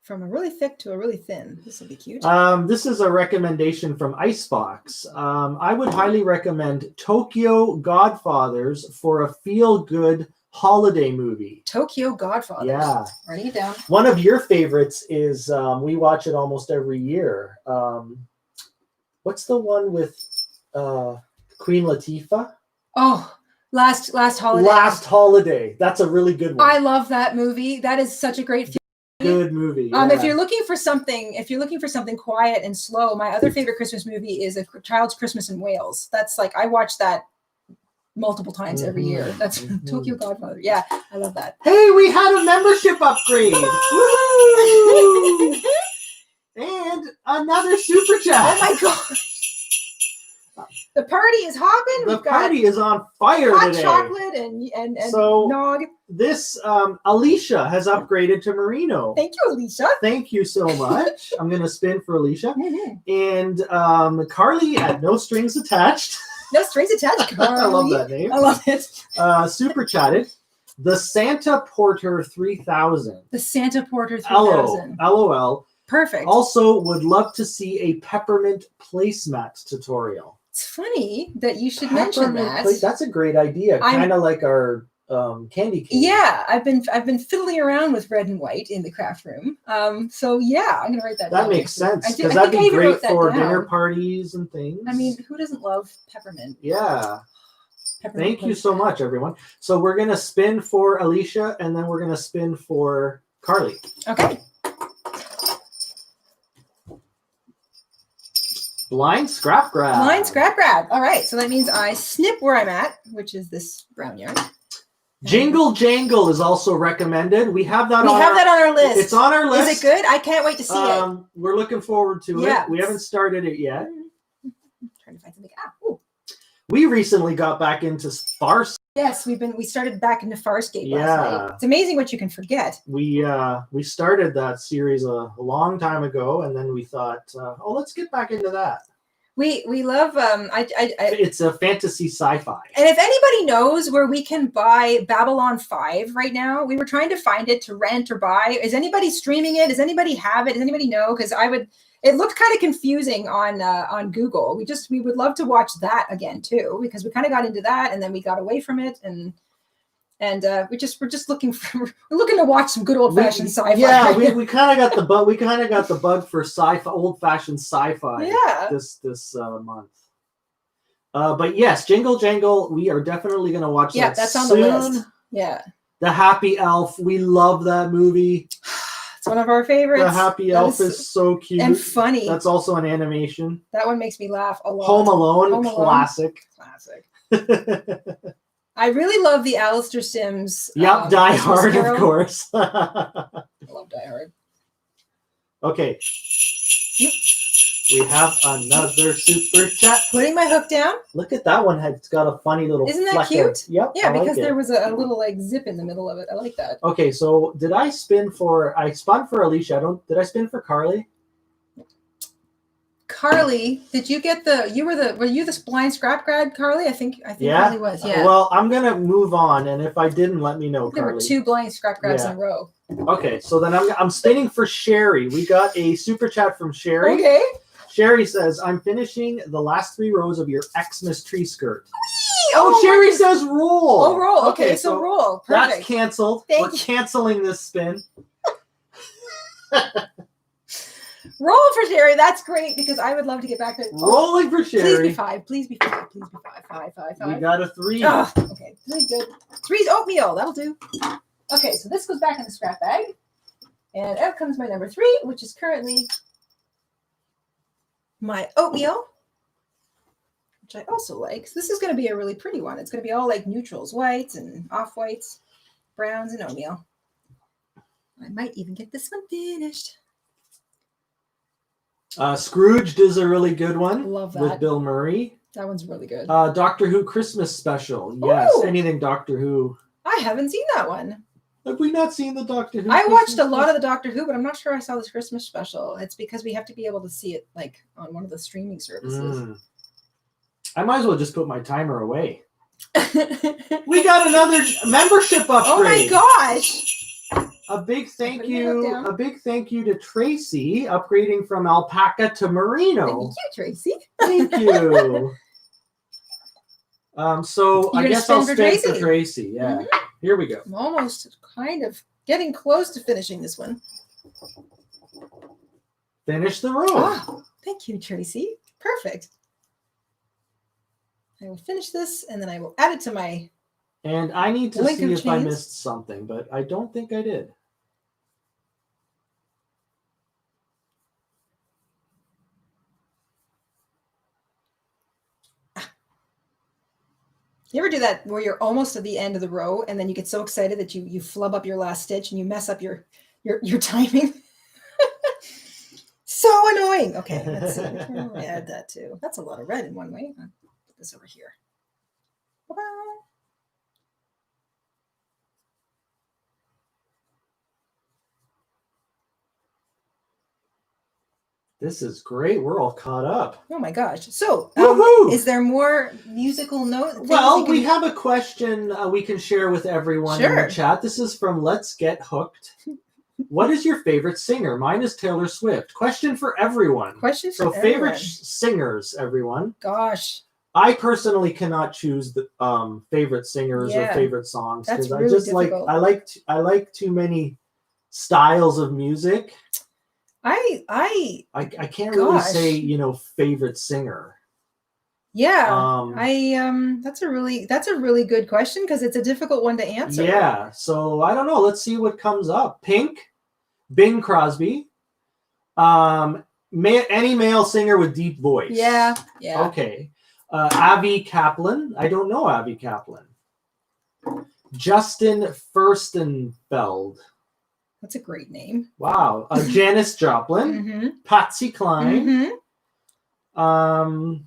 from a really thick to a really thin. This will be cute. This is a recommendation from Icebox. I would highly recommend Tokyo Godfathers for a feel-good holiday movie. Tokyo Godfathers. Yeah. Writing it down. One of your favorites is, we watch it almost every year. What's the one with Queen Latifah. Oh, last holiday. Last Holiday. That's a really good one. I love that movie. That is such a great good movie. Yeah. If you're looking for something quiet and slow, my other favorite Christmas movie is A Child's Christmas in Wales. That's like I watch that multiple times every year. That's Tokyo Godfather. Yeah, I love that. Hey, we had a membership upgrade. And another super chat. Oh my god. The party is hopping. The party is on fire hot today. Chocolate and so nog. This Alicia has upgraded to Merino. Thank you, Alicia. Thank you so much. I'm gonna spin for Alicia. And Carly at No Strings Attached. No Strings Attached. Carly. I love that name. I love it. Super chatted. The Santa Porter 3000. The Santa Porter 3000. LOL. Perfect. Also, would love to see a peppermint placemat tutorial. It's funny that you should mention that. That's a great idea. Kind of like our candy cane. Yeah, I've been fiddling around with red and white in the craft room. So yeah, I'm gonna write that down. That makes sense because that'd be great for dinner parties and things. I mean, who doesn't love peppermint? Yeah. Thank you so much, everyone. So we're gonna spin for Alicia, and then we're gonna spin for Carly. Okay. Blind scrap grab. Blind scrap grab. All right. So that means I snip where I'm at, which is this brown yarn. Jingle Jangle is also recommended. We have that on our list. It's on our list. Is it good? I can't wait to see it. We're looking forward to it. We haven't started it yet. I'm trying to find something. Ooh. We recently got back into Farce. Yes, we started back into Farscape last night. It's amazing what you can forget. We started that series a long time ago, and then we thought, let's get back into that. We love it's a fantasy sci-fi. And if anybody knows where we can buy Babylon 5 right now, we were trying to find it to rent or buy. Is anybody streaming it? Does anybody have it? Does anybody know? Because it looked kind of confusing on Google. We would love to watch that again too, because we kind of got into that and then we got away from it and we're just looking to watch some good old fashioned sci-fi. Yeah, we kind of got the bug. We kind of got the bug for sci-fi, old fashioned sci-fi. Yeah. This month. But yes, Jingle Jangle. We are definitely going to watch that. Yeah, that's on soon. the list. Yeah. The Happy Elf. We love that movie. It's one of our favorites. The Happy Elf is so cute and funny. That's also an animation. That one makes me laugh a lot. Home Alone. Classic. I really love the Alistair Sims. Yep, Die Hard, of course. I love Die Hard. Okay. We have another super chat. Putting my hook down. Look at that one. It's got a funny little. Isn't that cute? Yep. Yeah, because there was a little like zip in the middle of it. I like that. Okay, so did I spin for? I spun for Alicia. Did I spin for Carly? Carly, did you get were you the blind scrap grab, Carly? I think Carly was. Yeah. Well, I'm gonna move on, and if I didn't, let me know, there Carly. were 2 blind scrap grabs in a row. Okay, so then I'm spinning for Sherry. We got a super chat from Sherry. Okay. Sherry says, "I'm finishing the last 3 rows of your Xmas tree skirt." Oh, Sherry says roll. Oh, roll. Okay, so roll. Perfect. That's canceled. We're canceling this spin. Roll for Sherry. That's great because I would love to get back to rolling for Sherry. Please be 5. Please be 5. Please be 5. 5. We got a 3. Oh, okay. 3 good. 3's oatmeal. That'll do. Okay, so this goes back in the scrap bag. And out comes my number 3, which is currently my oatmeal, which I also like. So this is going to be a really pretty one. It's going to be all like neutrals, whites and off-whites, browns, and oatmeal. I might even get this one finished. Scrooged is a really good one. Love that. With Bill Murray. That one's really good. Doctor Who Christmas special. Yes, Ooh. Anything Doctor Who. I haven't seen that one. Have we not seen the Doctor Who? I watched a lot of the Doctor Who, but I'm not sure I saw this Christmas special. It's because we have to be able to see it like on one of the streaming services. I might as well just put my timer away. We got another membership upgrade. Oh my gosh. A big thank you to Tracy, upgrading from alpaca to merino. Thank you, Tracy. Thank you. So I guess I'll spin for Tracy. Yeah. Mm-hmm. Here we go. I'm almost kind of getting close to finishing this one. Finish the row. Oh, thank you, Tracy. Perfect. I will finish this and then I will add it to my. And I need to Link see of if I chains. missed something, but I don't think I did. You ever do that where you're almost at the end of the row and then you get so excited that you flub up your last stitch and you mess up your timing? So annoying. Okay, let's see. I'll add that too. That's a lot of red in one way. I'll put this over here. Bye-bye. This is great. We're all caught up. Oh my gosh. So, Woohoo! is there more musical notes? Well, we have a question we can share with everyone in Sure. the chat. This is from Let's Get Hooked. What is your favorite singer? Mine is Taylor Swift. Question for everyone. Questions So for favorite everyone. singers, everyone. Gosh. I personally cannot choose the favorite singers or favorite songs That's because really I just difficult. I like too many styles of music. I can't really gosh. say, favorite singer. Yeah. That's a really good question because it's a difficult one to answer. Yeah. So I don't know. Let's see what comes up. Pink, Bing Crosby, any male singer with deep voice. Yeah. Yeah. Okay. Avi Kaplan. I don't know Avi Kaplan. Justin Furstenfeld. That's a great name. Wow. Janis Joplin. Mm-hmm. Patsy Cline. Mm-hmm.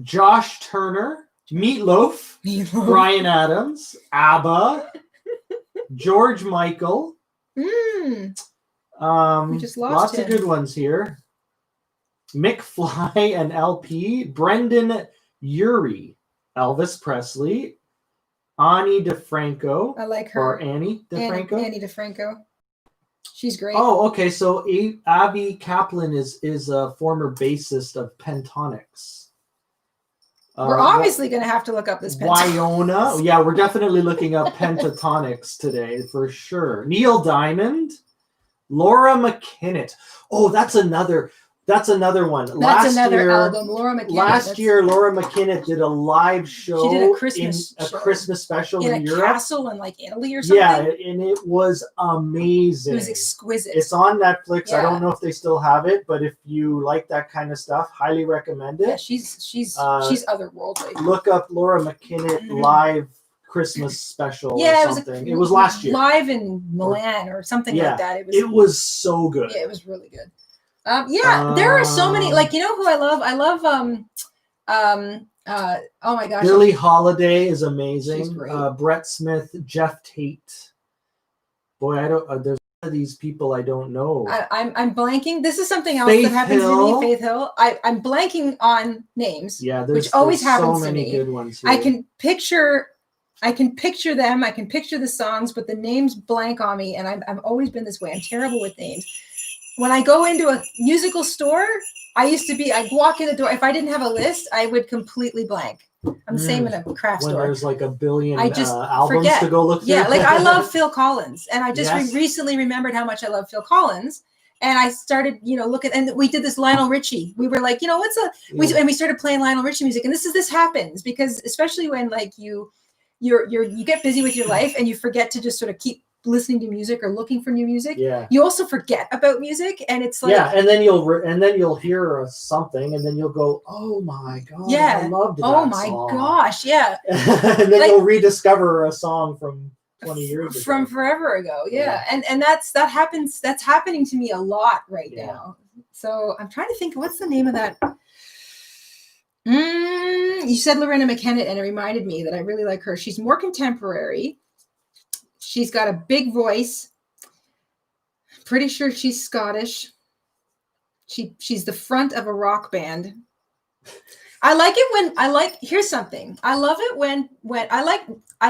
Josh Turner. Meatloaf. Bryan Adams. ABBA. George Michael. We just lost lots him. of good ones here. Mick Fly and LP. Brendan Urie. Elvis Presley. Ani DeFranco. I like her. Or Annie DeFranco. Annie DeFranco. She's great. Oh, okay. So Avi Kaplan is a former bassist of Pentatonics. We're obviously going to have to look up this Wyona. Yeah, we're definitely looking up Pentatonics today for sure. Neil Diamond, Laura McKinnett. Oh, that's another one. That's another album, Laura McKinnett. Last year, Laura McKinnett did a live show. She did a Christmas special in in a Europe. castle in like Italy or something. Yeah, and it was amazing. It was exquisite. It's on Netflix. Yeah. I don't know if they still have it, but if you like that kind of stuff, highly recommend it. Yeah, she's otherworldly. Look up Laura McKinnett live Christmas special Yeah, or something. It was last year. Live in Milan or something like that. It was so good. Yeah, it was really good. There are so many, like, you know who I love? I love oh my gosh. Billie Holiday is amazing. She's great. Brett Smith, Jeff Tate. Boy, I don't there's these people I don't know. I'm blanking. This is something else that happens to me, Faith Hill. I'm blanking on names. Yeah, which always happens so to many me. Good ones here. I can picture them. I can picture the songs, but the names blank on me, and I've always been this way. I'm terrible with names. When I go into a musical store, I'd walk in the door. If I didn't have a list, I would completely blank. I'm the same in a craft store. When there's like a billion I just albums forget. to go look through. Yeah, like I love Phil Collins, and I just Yes. recently remembered how much I love Phil Collins. And I started, looking, and we did this Lionel Richie. We were like, we started playing Lionel Richie music, and this happens because especially when like you get busy with your life and you forget to just sort of keep listening to music or looking for new music. Yeah. You also forget about music, and it's like and then you'll hear something, and then you'll go, "Oh my god, I loved that oh my song." gosh, yeah. And then you'll rediscover a song from 20 years ago. From forever ago, yeah. And that's happening to me a lot right now. So I'm trying to think, what's the name of that? You said Lorena McKennitt, and it reminded me that I really like her. She's more contemporary. She's got a big voice. Pretty sure she's Scottish. She's the front of a rock band. Here's something. I love it when I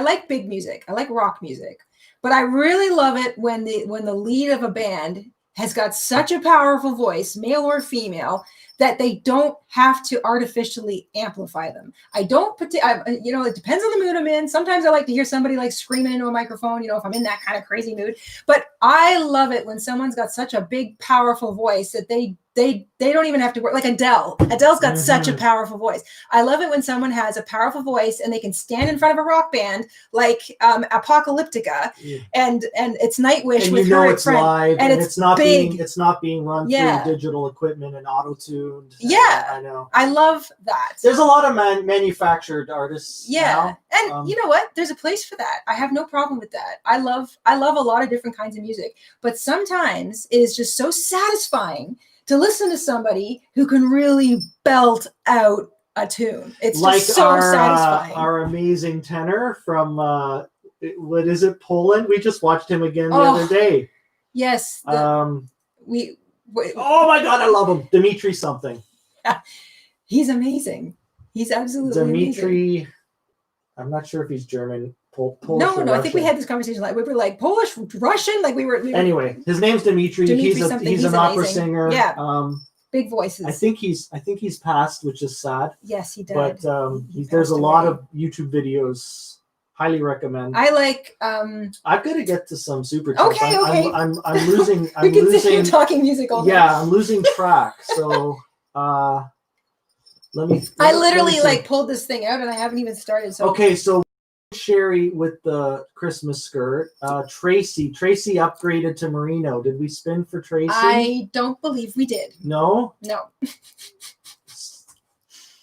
like big music. I like rock music. But I really love it when the lead of a band has got such a powerful voice, male or female, that they don't have to artificially amplify them. It depends on the mood I'm in. Sometimes I like to hear somebody like screaming into a microphone, if I'm in that kind of crazy mood. But I love it when someone's got such a big, powerful voice that they they don't even have to work. Like Adele. Adele's got such a Mhm. powerful voice. I love it when someone has a powerful voice and they can stand in front of a rock band like Apocalyptica, Yeah. and it's Nightwish And with you know her it's friend, live, and and it's not big. being run Yeah. through digital equipment and auto-tuned. Yeah. I know. I love that. There's a lot of manufactured artists. Yeah. now. And you know what? There's a place for that. I have no problem with that. I love a lot of different kinds of music, but sometimes it is just so satisfying to listen to somebody who can really belt out a tune. It's like just so satisfying. Our amazing tenor from what is it, Poland? We just watched him again the Oh, other day. Yes. We Oh my God, I love him. Dimitri something. He's amazing. He's absolutely amazing. Dimitri, I'm not sure if he's German, Polish or No, Russian. I think we had this conversation. Like we were like Polish, Russian, like we were. Anyway, his name's Dimitri. He's an amazing. opera singer. Yeah. Big voices. I think he's passed, which is sad. Yes, he died. But He there's a passed lot away. of YouTube videos. Highly recommend. I like. I've got to get to some super chats. Okay. I'm losing. We can sit here talking music all day. Yeah, I'm losing track. So let me. I literally like pulled this thing out and I haven't even started. So okay, so Sherry with the Christmas skirt. Tracy upgraded to merino. Did we spin for Tracy? I don't believe we did. No.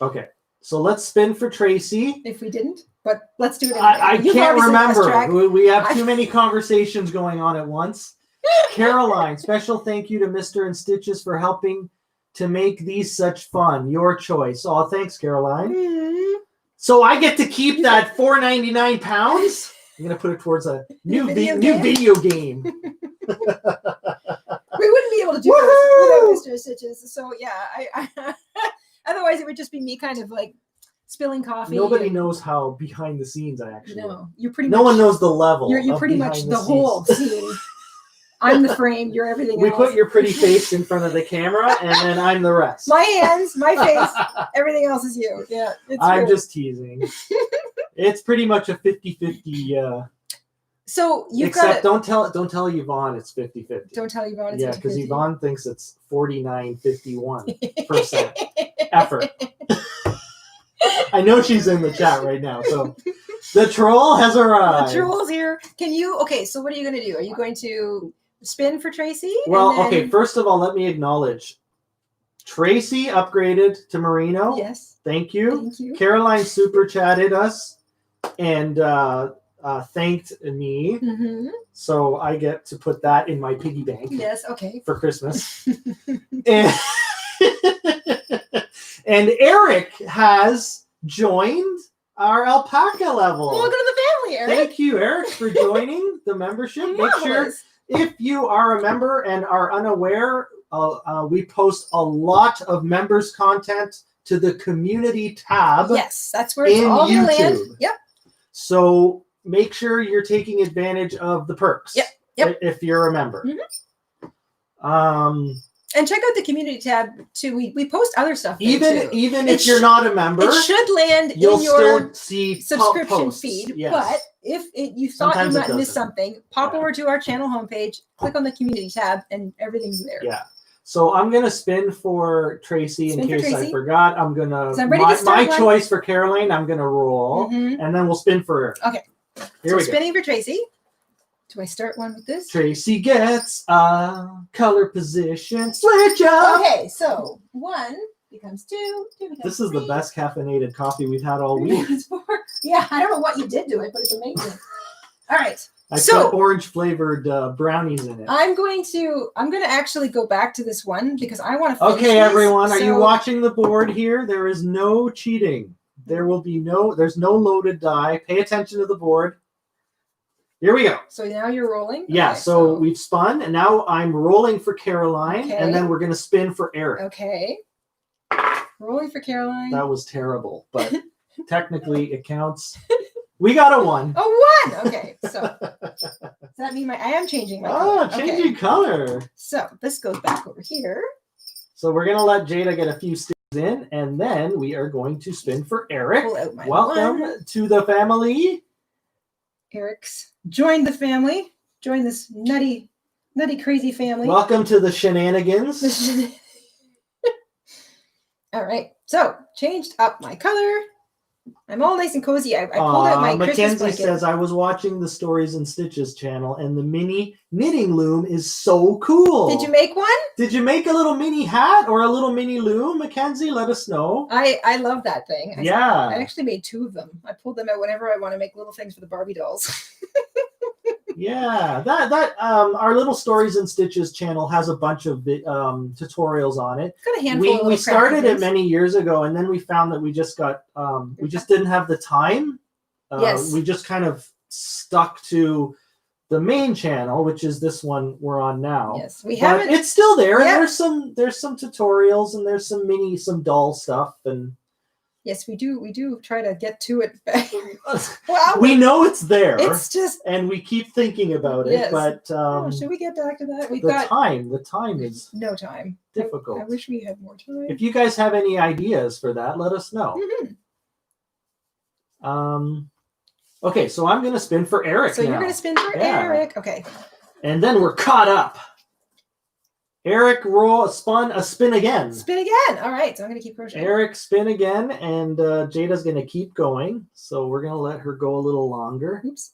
Okay, so let's spin for Tracy. If we didn't, but let's do it anyway. I can't remember. We have too many conversations going on at once. Caroline, special thank you to Mr. InStitches for helping to make these such fun. Your choice. Oh, thanks, Caroline. Mm-hmm. So I get to keep that £4.99. I'm gonna put it towards a new video game. We wouldn't be able to do this without Mr. InStitches. So yeah, I otherwise it would just be me kind of like spilling coffee. Nobody knows how behind the scenes I actually. No, you're pretty. No one knows the level. You're pretty much the whole scene. I'm the frame. You're everything else. We put your pretty face in front of the camera, and then I'm the rest. My hands, my face, everything else is you. Yeah, I'm just teasing. It's pretty much a 50-50. So you've except don't tell Yvonne it's 50-50. Don't tell Yvonne it's 50-50. Yeah, because Yvonne thinks it's 49-51% effort. I know she's in the chat right now. So the troll has arrived. The troll's here. Can you? Okay, so what are you going to do? Are you going to spin for Tracy? Well, okay. First of all, let me acknowledge Tracy upgraded to merino. Yes. Thank you. Thank you. Caroline super chatted us and thanked me. Mm-hmm. So I get to put that in my piggy bank. Yes. Okay. For Christmas. And Eric has joined our alpaca level. Welcome to the family, Eric. Thank you, Eric, for joining the membership. Make sure if you are a member and are unaware, we post a lot of members content to the community tab. Yes, that's where it's all going to land. Yep. So make sure you're taking advantage of the perks. Yep. If you're a member. Mm-hmm. And check out the community tab too. We post other stuff there even if you're not a member, it should land in your still see subscription posts. feed. Yes. But if you thought you might miss something, pop over to our channel homepage, click on the community tab, and everything's there. Yeah. So I'm gonna spin for Tracy in case I forgot. I'm gonna my choice for Caroline. I'm gonna roll, and then we'll spin for her. Okay. Here we go. Spinning for Tracy. Do I start one with this? Tracy gets a color position switch up. Okay, so 1 becomes 2, 2 becomes This is 3. the best caffeinated coffee we've had all week. 4. Yeah, I don't know what you did to it, but it's amazing. All right. I put orange flavored brownies in it. I'm going to actually go back to this one because I want to finish Okay, everyone, are you watching the board here? There is no cheating. There's no loaded die. Pay attention to the board. Here we go. So now you're rolling? Yeah, okay, so we've spun, and now I'm rolling for Caroline, and then we're going to spin for Eric. Okay. Rolling for Caroline. That was terrible, but technically it counts. We got a 1. A 1! Okay, so does that mean I am changing my color? Oh, changing color. So this goes back over here. So we're going to let Jayda get a few sticks in, and then we are going to spin for Eric. Pull out my Welcome to the family. Eric's joined the family. Join this nutty, crazy family. Welcome to the shenanigans. All right. So changed up my color. I'm all nice and cozy. I pulled out my Christmas Mackenzie blanket. says, I was watching the Stories and Stitches channel, and the mini knitting loom is so cool. Did you make one? Did you make a little mini hat or a little mini loom, Mackenzie? Let us know. I love that thing. Yeah. I actually made 2 of them. I pulled them out whenever I want to make little things for the Barbie dolls. Yeah, that our little Stories and Stitches channel has a bunch of tutorials on it. Got a handful of We started it things. many years ago, and then we found that we just got we just didn't have the time. Yes. We just kind of stuck to the main channel, which is this one we're on now. Yes, we haven't. It's still there. Yeah. There's some tutorials and there's some doll stuff and. Yes, we do try to get to it. Well, we know it's there. It's just, and we keep thinking about it, yes. but should we get back to that? We've the got time is no time. difficult. I wish we had more time. If you guys have any ideas for that, let us know. Mm-hmm. Okay, so I'm gonna spin for Eric. So now. you're gonna spin for Eric. Okay. And then we're caught up. Eric spin again. Spin again. All right, so I'm gonna keep crocheting. Eric spin again, and Jayda's gonna keep going. So we're gonna let her go a little longer. Oops.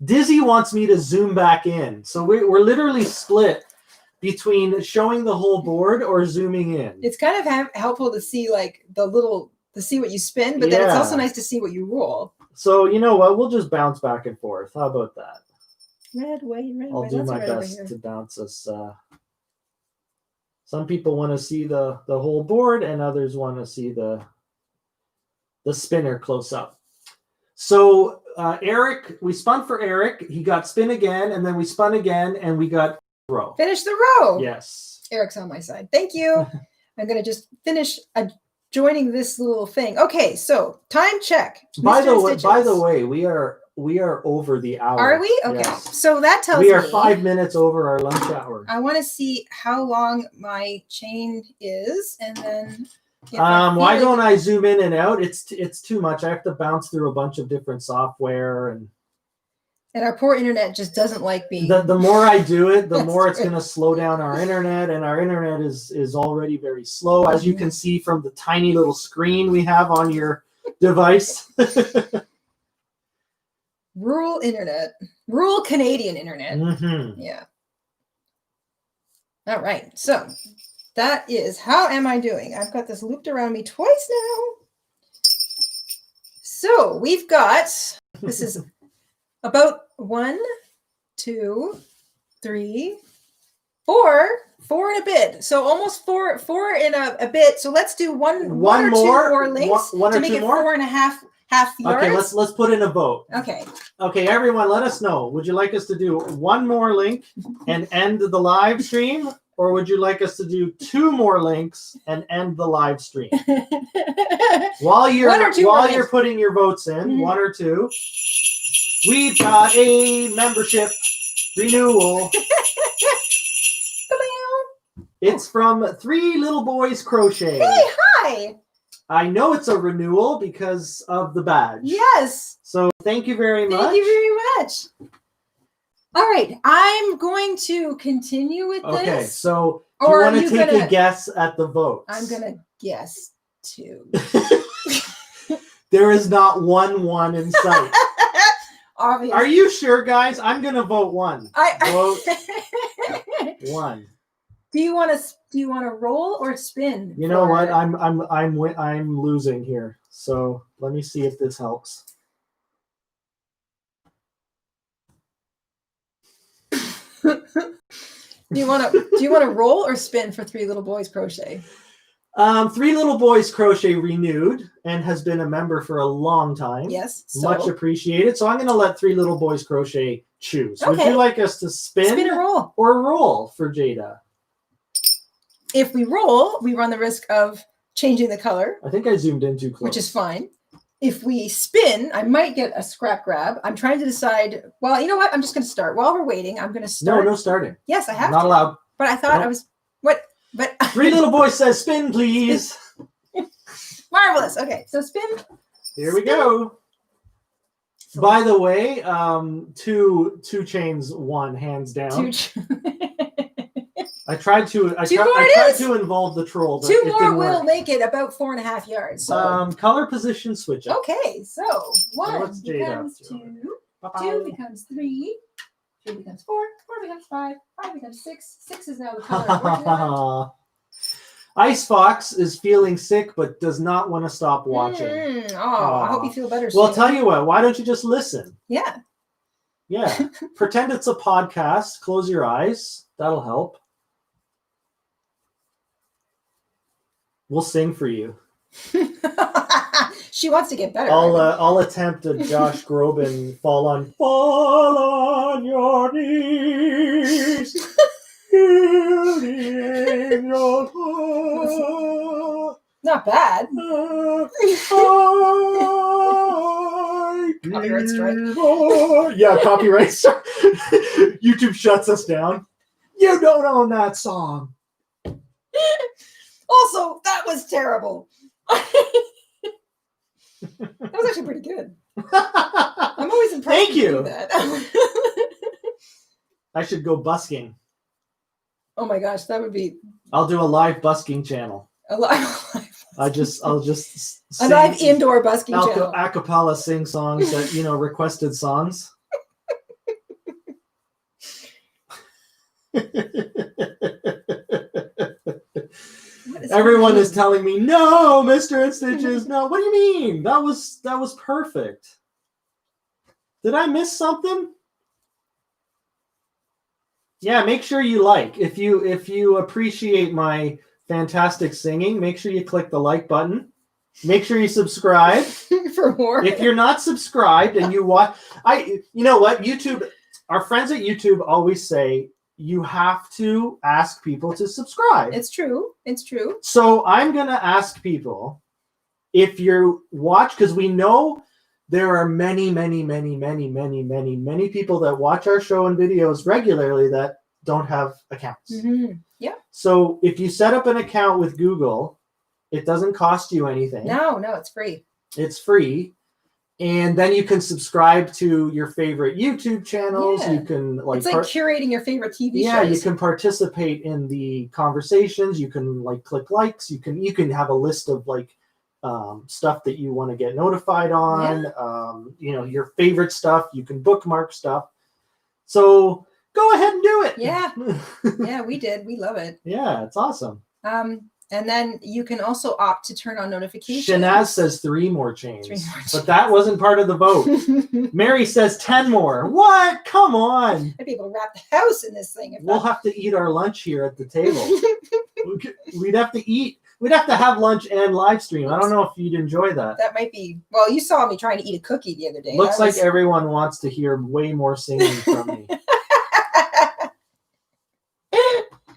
Dizzy wants me to zoom back in. So we're literally split between showing the whole board or zooming in. It's kind of helpful to see like to see what you spin, but then it's also nice to see what you roll. So you know what? We'll just bounce back and forth. How about that? Red, white, red, I'll white. do my best to bounce us. Some people want to see the whole board, and others want to see the spinner close up. So Eric, we spun for Eric. He got spin again, and then we spun again, and we got row. Finish the row. Yes. Eric's on my side. Thank you. I'm going to just finish joining this little thing. Okay, so time check. By the way, we are over the hour. Are we? Okay. Yes. So that tells me we are 5 minutes over our lunch hour. I want to see how long my chain is, and then why don't I zoom in and out? It's too much. I have to bounce through a bunch of different software and our poor internet just doesn't like me. The more I do it, the more it's going to slow down our internet, and our internet is already very slow, as you can see from the tiny little screen we have on your device. Rural Canadian internet. Mm-hmm. Yeah. All right. So that is, how am I doing? I've got this looped around me twice now. So we've got, this is about 1, 2, 3, 4 and a bit. So almost four in a bit. So let's do one or two more links to make it 4.5 yards. Okay, let's put in a vote. Okay. Okay, everyone, let us know. Would you like us to do one more link and end the live stream, or would you like us to do 2 more links and end the live stream? While you're putting your votes in, 1 or 2, we've got a membership renewal. It's from 3 Little Boys Crochet. Hey, hi. I know it's a renewal because of the badge. Yes. So thank you very much. Thank you very much. All right, I'm going to continue with this. Okay, so do you want to take a guess at the votes? I'm going to guess 2. There is not 1 in sight. Obviously. Are you sure, guys? I'm going to vote 1. Vote 1. Do you want to roll or spin? You know what? I'm losing here. So let me see if this helps. Do you want to roll or spin for 3 Little Boys Crochet? 3 Little Boys Crochet renewed and has been a member for a long time. Yes. Much appreciated. So I'm going to let 3 Little Boys Crochet choose. Okay. Would you like us to spin or roll for Jayda? If we roll, we run the risk of changing the color. I think I zoomed in too close. Which is fine. If we spin, I might get a scrap grab. I'm trying to decide. Well, you know what? I'm just going to start. While we're waiting, I'm going to start. No starting. Yes, I have Not allowed. But I thought I was... What? But 3 Little Boys says spin, please. Marvelous. Okay, so spin. Here we go. By the way, 2 chains won, hands down. I tried to involve the troll, but Two it more didn't will work. make it about 4.5 yards. So. Color position switch up. Okay, so one what's Jayda becomes up to? 2, Bye-bye. 2 becomes 3, 3 becomes 4, 4 becomes 5, 5 becomes 6, 6 is now the color of ornament. Ice Fox is feeling sick but does not want to stop watching. I hope you feel better soon. Well, tell you what, why don't you just listen? Yeah. Yeah. Pretend it's a podcast. Close your eyes. That'll help. We'll sing for you. She wants to get better. I'll attempt a Josh Groban fall on your knees. Not bad. Copyright strike. Yeah, copyright strike. YouTube shuts us down. You don't own that song. Also, that was terrible. That was actually pretty good. I'm always impressed. Thank when you. Do that. I should go busking. Oh my gosh, that would be. I'll do a live busking channel. I'll just sing a live indoor busking channel. A cappella sing songs that requested songs. Everyone is telling me, no, Mr. InStitches, no. What do you mean? That was perfect. Did I miss something? Yeah, make sure you like. If you appreciate my fantastic singing, make sure you click the like button. Make sure you subscribe for more. If you're not subscribed and you watch, you know what? YouTube, our friends at YouTube always say you have to ask people to subscribe. It's true. It's true. So I'm going to ask people if you watch, because we know there are many people that watch our show and videos regularly that don't have accounts. Mm-hmm. Yeah. So if you set up an account with Google, it doesn't cost you anything. No, it's free. It's free. And then you can subscribe to your favorite YouTube channels. Yeah. You can it's like curating your favorite TV shows. Yeah, you can participate in the conversations. You can click likes. You can have a list of stuff that you want to get notified on. Yeah. Your favorite stuff. You can bookmark stuff. So go ahead and do it. Yeah. Yeah, we did. We love it. Yeah, it's awesome. And then you can also opt to turn on notifications. Shanaz says 3 more chains. But that wasn't part of the vote. Mary says 10 more. What? Come on. I'd be able to wrap the house in this thing. We'll have to eat our lunch here at the table. We'd have to eat. We'd have to have lunch and live stream. I don't know if you'd enjoy that. That might be. Well, you saw me trying to eat a cookie the other day. Looks like everyone wants to hear way more singing from me.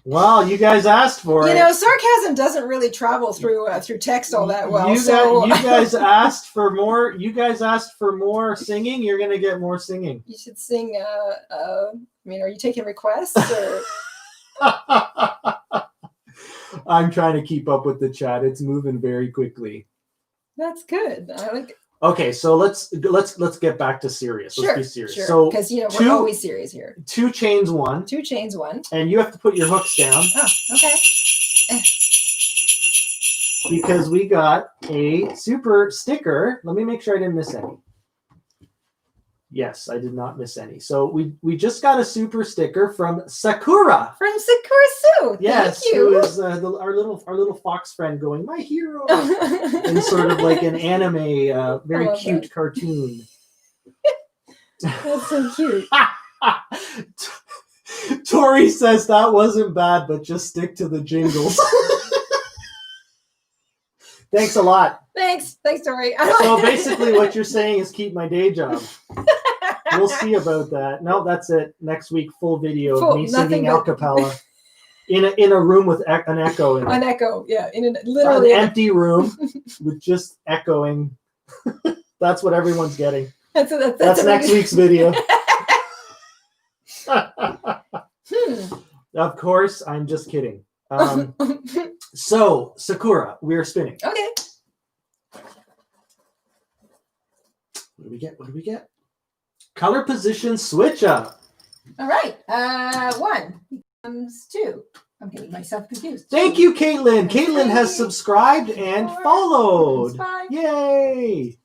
Well, you guys asked for it. Sarcasm doesn't really travel through text all that well. You guys asked for more. You guys asked for more singing. You're gonna get more singing. You should sing. Are you taking requests or? I'm trying to keep up with the chat. It's moving very quickly. That's good. I like it. Okay, so let's get back to serious. Sure, let's be serious. Sure. So because we're always serious here. 2 chains 1. 2 chains 1. And you have to put your hooks down. Oh, okay. Because we got a super sticker. Let me make sure I didn't miss any. Yes, I did not miss any. So we just got a super sticker from Sakura. From Sakura Sue. Yes, Thank you. Who is our little fox friend going, my hero, in sort of like an anime, very cute cartoon. That's so cute. Tori says that wasn't bad, but just stick to the jingles. Thanks a lot. Thanks, Tori. So basically what you're saying is keep my day job. We'll see about that. No, that's it. Next week, full video of me singing a cappella in a room with an echo in it. An echo, yeah. Literally an empty room with just echoing. That's what everyone's getting. That's next week's video. Of course, I'm just kidding. So, Sakura, we're spinning. Okay. What do we get? Color position switch up. All right. 1 becomes 2. I'm getting myself confused. Thank you, Caitlin. Thank Caitlin has you. subscribed and followed. Bye. Yay!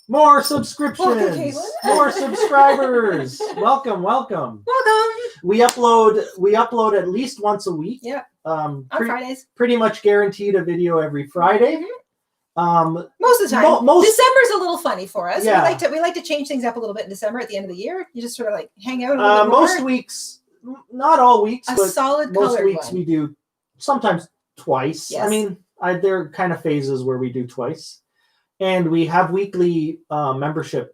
More subscriptions. Welcome, Caitlin. More subscribers. Welcome, welcome. Welcome. We upload at least once a week. Yep. On Fridays. Pretty much guaranteed a video every Friday. Most of the time. December's a little funny for us. Yeah. We like to change things up a little bit in December at the end of the year. You just sort of like hang out a little bit more. Most weeks, not all weeks, A but solid most weeks one. we do sometimes twice. Yes. I mean, there are kind of phases where we do twice. And we have weekly membership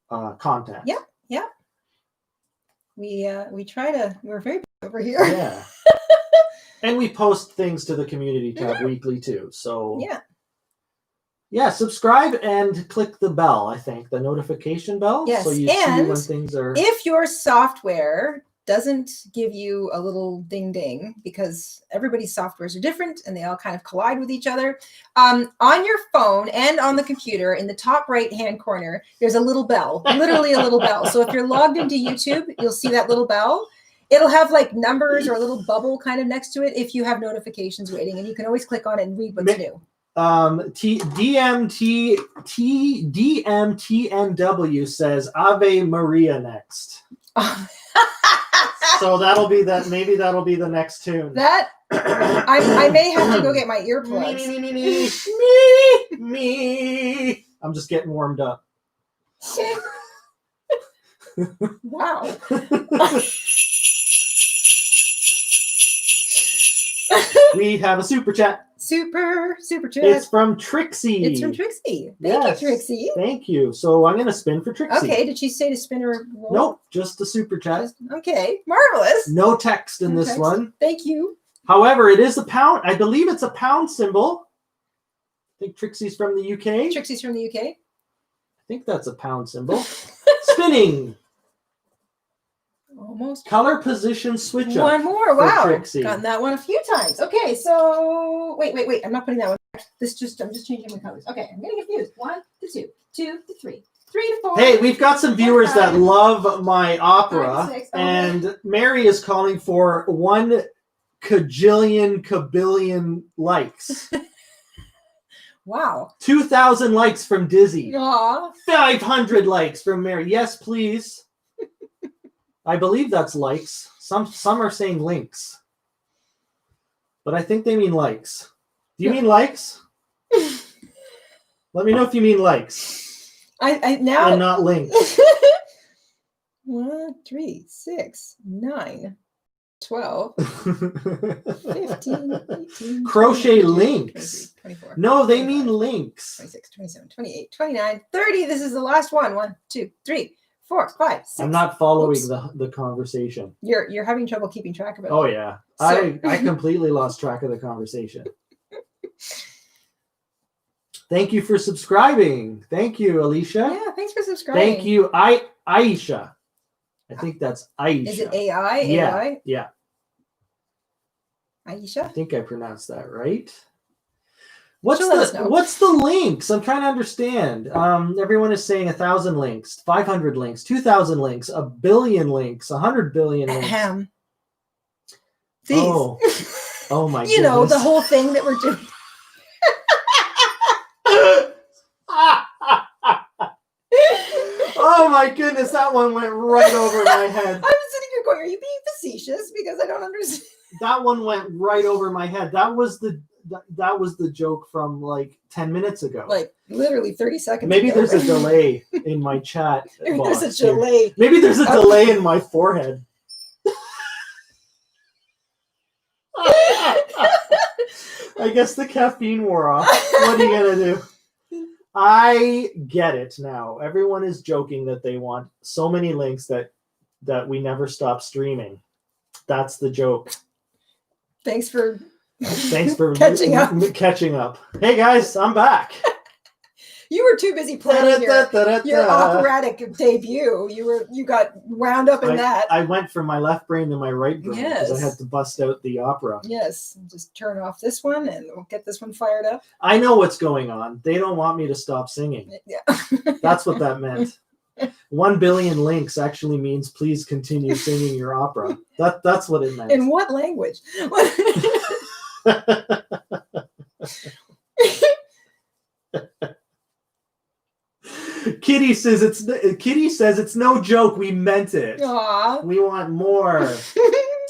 content. Yep. Yep. We try to, we're very over here. Yeah. And we post things to the community tab weekly too. So yeah, subscribe and click the bell, I think, the notification bell. Yes. So you see when things are. If your software doesn't give you a little ding ding, because everybody's softwares are different and they all kind of collide with each other, on your phone and on the computer in the top right hand corner, there's a little bell, literally a little bell. So if you're logged into YouTube, you'll see that little bell. It'll have like numbers or a little bubble kind of next to it if you have notifications waiting, and you can always click on it and read what's new. DMTNW says Ave Maria next. So that'll be that. Maybe that'll be the next tune. That I may have to go get my earplugs. Me. I'm just getting warmed up. Wow. We have a super chat. Super chat. It's from Trixie. It's from Trixie. Thank you, Trixie. Thank you. So I'm going to spin for Trixie. Okay. Did she say to spin or roll? Nope. Just the super chat. Okay. Marvelous. No text in this one. Thank you. However, it is a pound. I believe it's a pound symbol. I think Trixie's from the UK. Trixie's from the UK. I think that's a pound symbol. Spinning. Almost. Color position switch up. One more. Wow. Trixie. Gotten that one a few times. Okay, so wait. I'm not putting that one back. I'm just changing the colors. Okay, I'm getting confused. 1 to 2, 2 to 3, 3 to 4. Hey, we've got some viewers that love my opera, 5 to 6. and Mary is calling for 1 kabillion likes. Wow. 2,000 likes from Dizzy. Aw. 500 likes from Mary. Yes, please. I believe that's likes. Some are saying links. But I think they mean likes. Do you mean likes? Let me know if you mean likes. I now and not links. 1, 3, 6, 9, 12, 15, 18, Crochet 22, links. 23, 24. No, they mean links. 26, 27, 28, 29, 30. This is the last one. 1, 2, 3, 4, 5, 6. I'm not following the conversation. You're having trouble keeping track of it. Oh yeah. So, I completely lost track of the conversation. Thank you for subscribing. Thank you, Alicia. Yeah, thanks for subscribing. Thank you, Aisha. I think that's Aisha. Is it AI? Yeah. AI? Yeah. Aisha? I think I pronounced that right. What's She'll let us know. the links? I'm trying to understand. Everyone is saying 1,000 links, 500 links, 2,000 links, 1 billion links, 100 billion links. Ahem. These. Oh my You know, the whole thing that we're doing. Oh my goodness, that one went right over my head. I'm sitting here going, are you being facetious? Because I don't understand. That one went right over my head. That was the joke from like 10 minutes ago. Like literally 30 seconds Maybe ago. there's a delay in my chat. Maybe box there's a here. delay. Maybe there's a delay in my forehead. I guess the caffeine wore off. What are you gonna do? I get it now. Everyone is joking that they want so many links that we never stop streaming. That's the joke. Thanks for catching up. Hey guys, I'm back. You were too busy planning your operatic debut. You got wound up in that. I went from my left brain to my right brain because Yes. I had to bust out the opera. Yes. Just turn off this one and we'll get this one fired up. I know what's going on. They don't want me to stop singing. Yeah. That's what that meant. 1 billion links actually means please continue singing your opera. That's what it meant. In what language? Kitty says it's no joke. We meant it. Aw. We want more.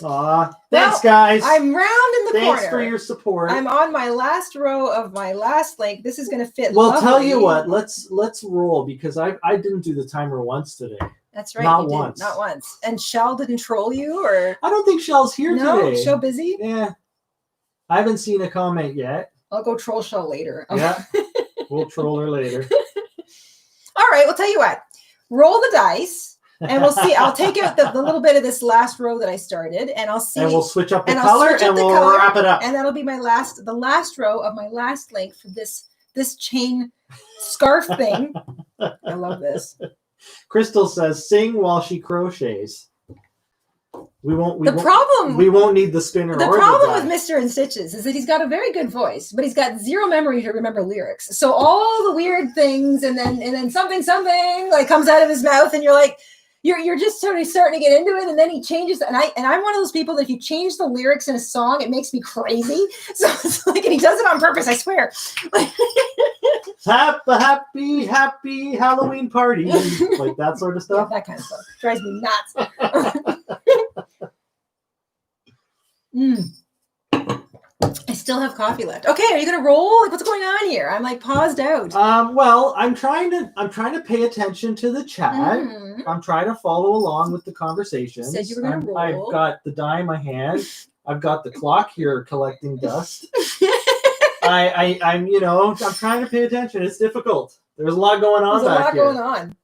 Aw. Thanks, guys. I'm round in the corner. Thanks for your support. I'm on my last row of my last link. This is going to fit. Well, lovely. tell you what. Let's roll because I didn't do the timer once today. That's right. Not you once. Not once. And Shell didn't troll you, or I don't think Shell's here no? today. Shell busy? Yeah. I haven't seen a comment yet. I'll go troll Shell later. Yeah. We'll troll her later. All right. We'll tell you what. Roll the dice, and we'll see. I'll take out the little bit of this last row that I started, and I'll see. And we'll switch up the color, and we'll wrap it up. And that'll be the last row of my last link for this chain scarf thing. I love this. Crystal says, "Sing while she crochets." We won't need the spinner. The problem with Mr. InStitches is that he's got a very good voice, but he's got zero memory to remember lyrics. So all the weird things, and then something like comes out of his mouth, and you're like, you're just sort of starting to get into it, and then he changes. And I'm one of those people that if you change the lyrics in a song, it makes me crazy. So it's like, and he does it on purpose. I swear. Happy Halloween party, like that sort of stuff. Yeah, that kind of stuff drives me nuts. I still have coffee left. Okay, are you gonna roll? Like, what's going on here? I'm like paused out. Well, I'm trying to pay attention to the chat. I'm trying to follow along with the conversation. Said you were gonna roll. I've got the die in my hand. I've got the clock here collecting dust. I'm trying to pay attention. It's difficult. There's a lot going on back here. There's a lot going on.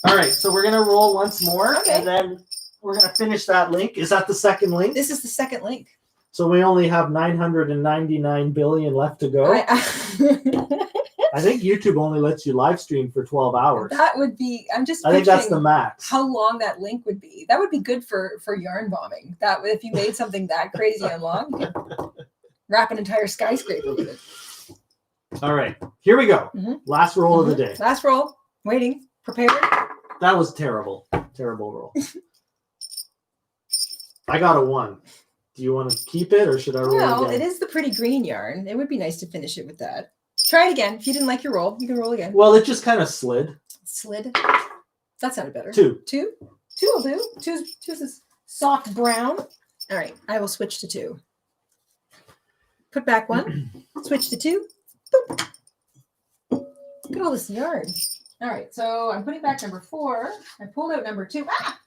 All right, so we're gonna roll once more, okay. And then we're gonna finish that link. Is that the second link? This is the second link. So we only have 999 billion left to go. I think YouTube only lets you live stream for 12 hours. That would be. I think that's the max. How long that link would be? That would be good for yarn bombing. That if you made something that crazy and long, you could wrap an entire skyscraper with it. All right, here we go. Last roll of the day. Last roll. Waiting. Prepared. That was terrible. Terrible roll. I got a 1. Do you want to keep it or should I roll again? Well, it is the pretty green yarn. It would be nice to finish it with that. Try it again. If you didn't like your roll, you can roll again. Well, it just kind of slid. Slid. That sounded better. 2. 2? 2 will do. 2's this soft brown. All right. I will switch to 2. Put back 1. Switch to 2. Boop. Look at all this yarn. All right. So I'm putting back number 4. I pulled out number 2. Ah!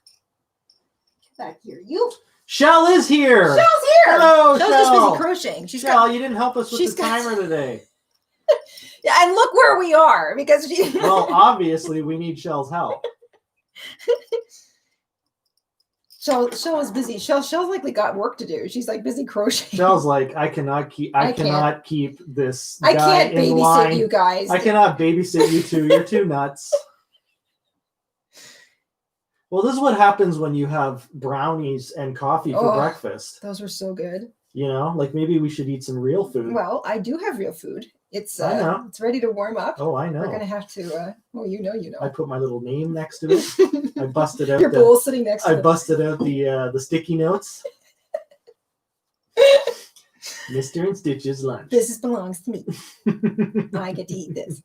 Get back here. You. Shell is here. Shell's here. Hello, Shell's Shell. just busy crocheting. Shell, you didn't help us with the timer today. Yeah, and look where we are because she. Well, obviously we need Shell's help. Shell is busy. Shell's likely got work to do. She's like busy crocheting. Shell's like, I cannot keep this. I can't in babysit line. you guys. I cannot babysit you two. You're too nuts. Well, this is what happens when you have brownies and coffee for breakfast. Those were so good. You know, like maybe we should eat some real food. Well, I do have real food. It's I know. It's ready to warm up. Oh, I know. We're gonna have to. You know. I put my little name next to it. I busted out your bowl sitting next to it. I busted out the sticky notes. Mr. InStitches lunch. This belongs to me. I get to eat this.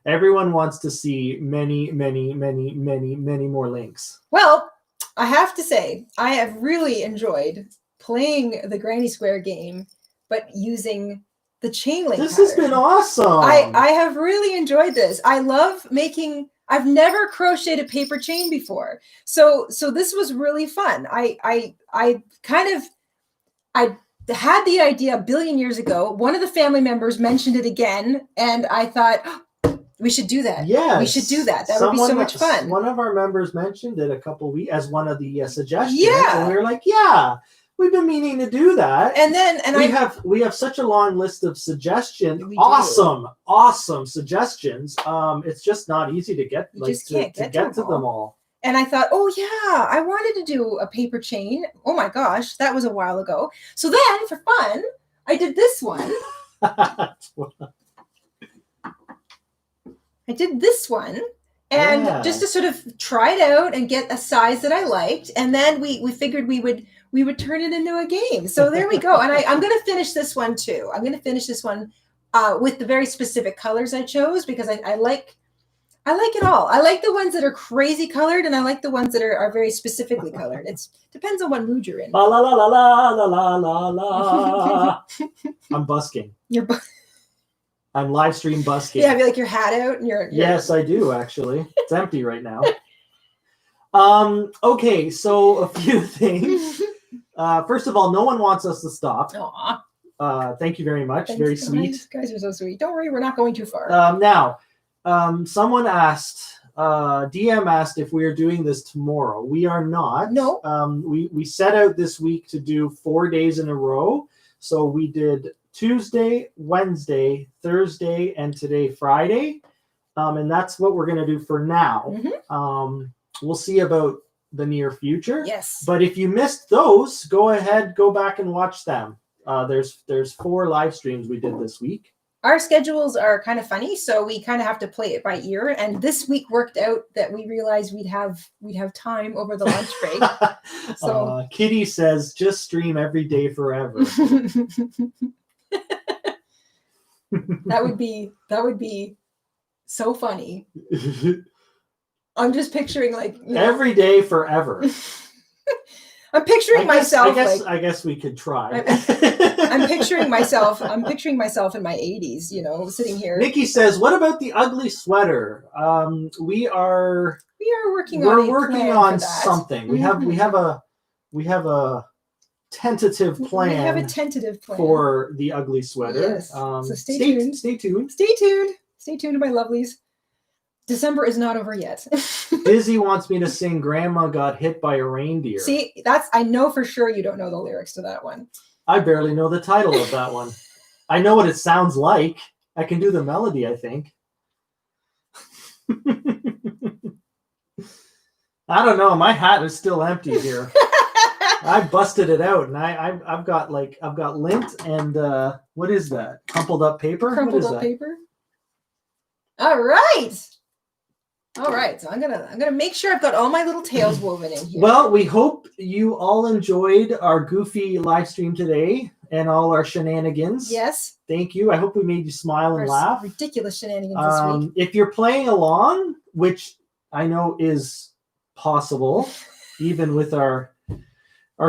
Everyone wants to see many, many, many, many, many more links. Well, I have to say, I have really enjoyed playing the Granny Square game, but using the chain link This pattern. has been awesome. I have really enjoyed this. I love making. I've never crocheted a paper chain before, so this was really fun. I had the idea a billion years ago. One of the family members mentioned it again, and I thought, we should do that. Yes. We should do that. That would be so much fun. One of our members mentioned it a couple weeks as one of the suggestions. Yeah. And we were like, yeah, we've been meaning to do that. And we have such a long list of suggestions. We Awesome suggestions. It's just not easy to get to get to them all. And I thought, oh yeah, I wanted to do a paper chain. Oh my gosh, that was a while ago. So then for fun, I did this one. I did this one, And Yeah. just to sort of try it out and get a size that I liked. And then we figured we would turn it into a game. So there we go. And I'm going to finish this one too. I'm going to finish this one with the very specific colors I chose because I like it all. I like the ones that are crazy colored, and I like the ones that are very specifically colored. It depends on what mood you're in. La la la la la la la la la. I'm busking. I'm live stream busking. Yeah, have you like your hat out and you're Yes, I do actually. It's empty right now. Okay, so a few things. First of all, no one wants us to stop. Aw. Thank you very much. Thanks, Very guys. sweet. You guys are so sweet. Don't worry, we're not going too far. Now, someone asked, DM asked if we are doing this tomorrow. We are not. No. We set out this week to do 4 days in a row. So we did Tuesday, Wednesday, Thursday, and today, Friday. And that's what we're going to do for now. Mm-hmm. We'll see about the near future. Yes. But if you missed those, go ahead, go back and watch them. There's 4 live streams we did this week. Our schedules are kind of funny, so we kind of have to play it by ear. And this week worked out that we realized we'd have time over the lunch break. So Kitty says, just stream every day forever. that would be so funny. I'm just picturing like every day forever. I'm picturing myself. I guess we could try. I'm picturing myself. I'm picturing myself in my 80s. Sitting here. Nikki says, "What about the ugly sweater?" We are working on something. Mm-hmm. We have a tentative plan. We have a tentative plan for the ugly sweater. Yes. So stay tuned. Stay tuned. Stay tuned. Stay tuned, my lovelies. December is not over yet. Izzy wants me to sing Grandma Got Hit by a Reindeer. See, I know for sure you don't know the lyrics to that one. I barely know the title of that one. I know what it sounds like. I can do the melody, I think. I don't know. My hat is still empty here. I busted it out, and I've got lint and what is that? Crumpled up paper? Crumpled up paper. All right. So I'm gonna make sure I've got all my little tails woven in here. Well, we hope you all enjoyed our goofy live stream today and all our shenanigans. Yes. Thank you. I hope we made you smile and laugh. Ridiculous shenanigans this week. If you're playing along, which I know is possible, even with our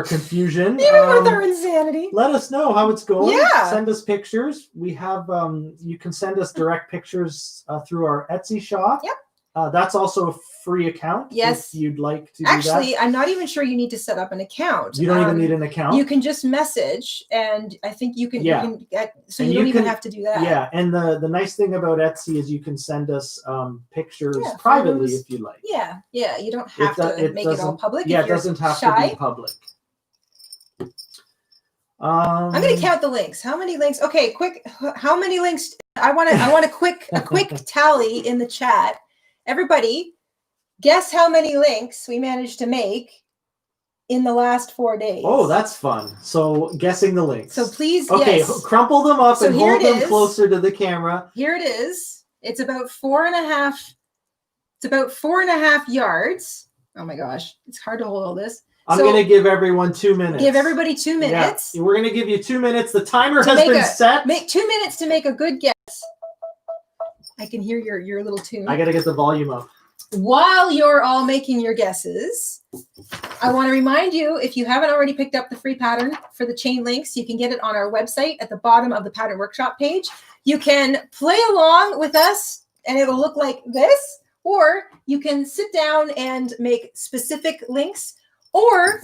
confusion, even with our insanity, let us know how it's going. Yeah. Send us pictures. We have you can send us direct pictures through our Etsy shop. Yep. That's also a free account. Yes. If you'd like to Actually, do that. I'm not even sure you need to set up an account. You don't even need an account. You can just message, and I think you can. Yeah. You can get, so you don't even have to do that. Yeah, and the nice thing about Etsy is you can send us pictures privately if you like. Yeah. You don't have to make it all public. Yeah, it doesn't have to be public. I'm going to count the links. How many links? Okay, quick. How many links? I want a quick tally in the chat. Everybody, guess how many links we managed to make in the last 4 days. Oh, that's fun. So guessing the links. So please, okay, crumple them up and hold them closer to the camera. Here it is. It's about 4.5. It's about 4.5 yards. Oh my gosh, it's hard to hold all this. I'm going to give everyone 2 minutes. Give everybody 2 minutes. Yeah. We're going to give you 2 minutes. The timer has been set. Make 2 minutes to make a good guess. I can hear your little tune. I got to get the volume up. While you're all making your guesses, I want to remind you, if you haven't already picked up the free pattern for the chain links, you can get it on our website at the bottom of the pattern workshop page. You can play along with us and it'll look like this, or you can sit down and make specific links, or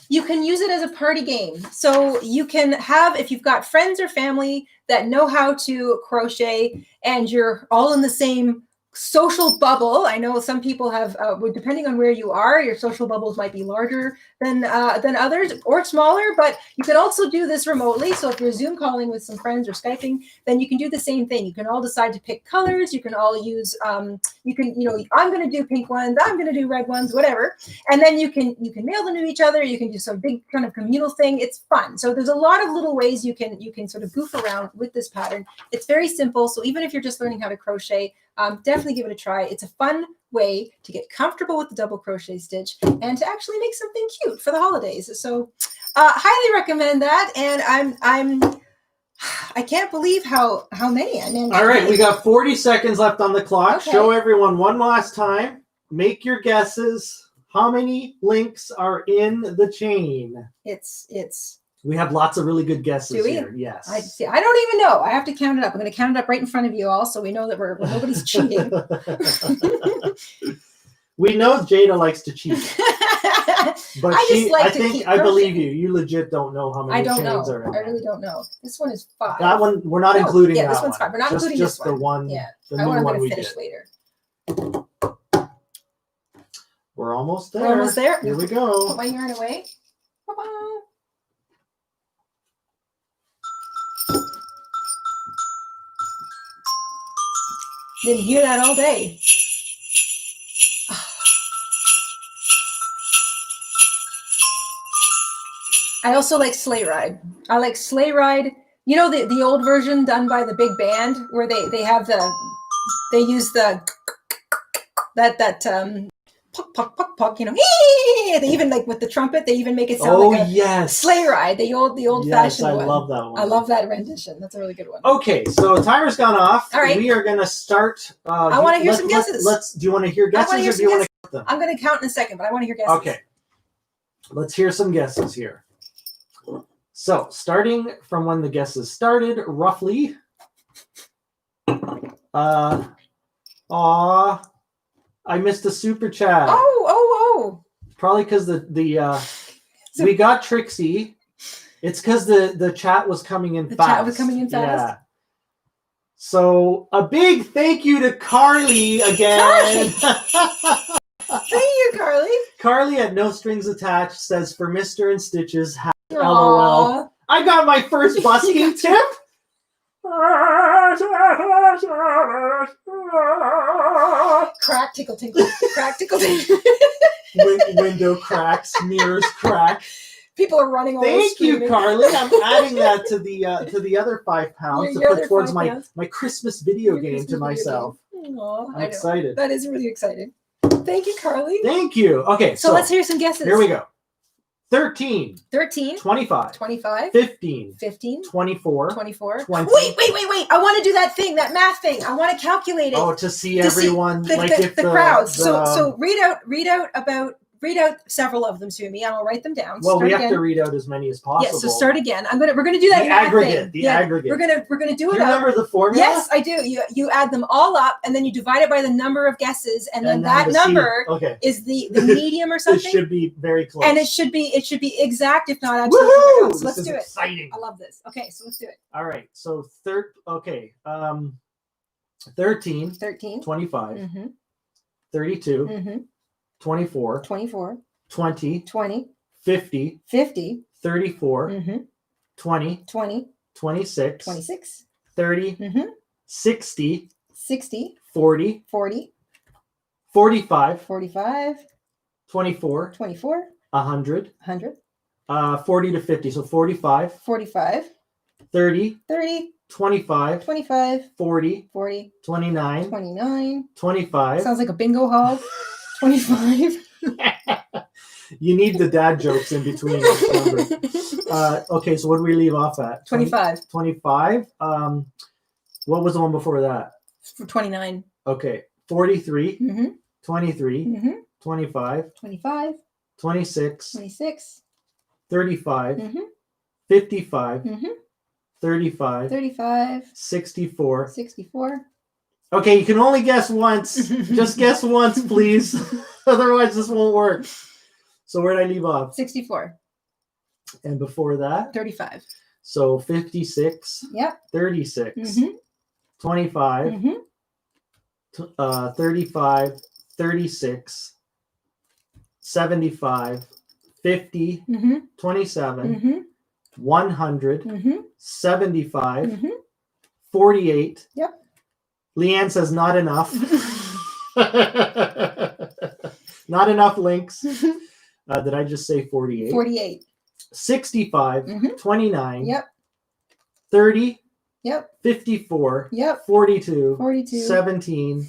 you can use it as a party game. So you can have, if you've got friends or family that know how to crochet and you're all in the same social bubble. I know some people have, depending on where you are, your social bubbles might be larger than others or smaller, but you can also do this remotely. So if you're Zoom calling with some friends or Skyping, then you can do the same thing. You can all decide to pick colors. You can all use, I'm going to do pink ones. I'm going to do red ones, whatever. And then you can mail them to each other. You can do some big kind of communal thing. It's fun. So there's a lot of little ways you can sort of goof around with this pattern. It's very simple. So even if you're just learning how to crochet, definitely give it a try. It's a fun, way to get comfortable with the double crochet stitch and to actually make something cute for the holidays. So highly recommend that. And I can't believe how many I managed. All right, we got 40 seconds left on the clock. Okay. Show everyone one last time. Make your guesses. How many links are in the chain? We have lots of really good guesses Do we? here. Yes. I don't even know. I have to count it up. I'm going to count it up right in front of you all, so we know that nobody's cheating. We know Jayda likes to cheat, but I believe you. You legit don't know how many chains are in. I really don't know. This one is 5. That one we're not including. Yeah, that this one's one. 5. We're not including just this one. The one. Yeah, the I new want one to we finish did. later. We're almost there. We're almost there. Here we go. Put my yarn away. Bye-bye. Didn't hear that all day. I also like Sleigh Ride. I like Sleigh Ride. You know the old version done by the big band where they use the puck puck puck puck. You know, they even like with the trumpet. They even make it sound like a yes. Sleigh Ride. The old fashioned one. I love that one. I love that rendition. That's a really good one. Okay, so timer's gone off. All right. We are gonna start. I want to hear some guesses. Do you want to hear guesses or do you want to count them? I'm going to count in a second, but I want to hear guesses. Okay. Let's hear some guesses here. So, starting from when the guesses started, roughly. I missed a super chat. Oh. Probably because we got Trixie. It's because the chat was coming in fast. The chat was coming in fast. Yeah. So a big thank you to Carly again. Thank you, Carly. Carly at No Strings Attached says for Mr. InStitches, LOL. I got my first busking tip. Crack, tickle, tinkle. Crack, tickle, tinkle. Window cracks, mirrors crack. People are running over. Thank you, Carly. I'm adding that to the other £5 to put towards my Christmas video game to myself. Aww, I'm excited. That is really exciting. Thank you, Carly. Thank you. Okay, so let's hear some guesses. Here we go. 13. 25. 15. 24. 20. Wait. I want to do that thing, that math thing. I want to calculate it. Oh, to see everyone, the crowds. So read out several of them to me, and I'll write them down. Well, we have to read out as many as possible. Yes, so start again. We're gonna do that. The aggregate. The aggregate. We're gonna do it. Do you remember the formula? Yes, I do. You add them all up, and then you divide it by the number of guesses, and then that number is the medium or something. It should be very close. And it should be exact, if not actually. So let's do it. Exciting. I love this. Okay, so let's do it. All right. So 13. 25. 32. 24. 20. 50. 34. 20. 26. 30. 60. 40. 45. 24. 100. 40 to 50. So 45. 30. 25. 40. 29. 25. Sounds like a bingo hall. 25. You need the dad jokes in between. Okay, so what do we leave off at? 25. 25. What was the one before that? 29. Okay, 43. 23. 25. 26. 35. 55. 35. 64. Okay, you can only guess once. Just guess once, please. Otherwise, this won't work. So where did I leave off? 64. And before that? 35. So 56. Yep. 36. 25. 35. 36. 75. 50. 27. 100. 75. 48. Yep. Leanne says not enough. Not enough links. Did I just say 48? 48. 65. 29. Yep. 30. Yep. 54. Yep. 42. 42. 17.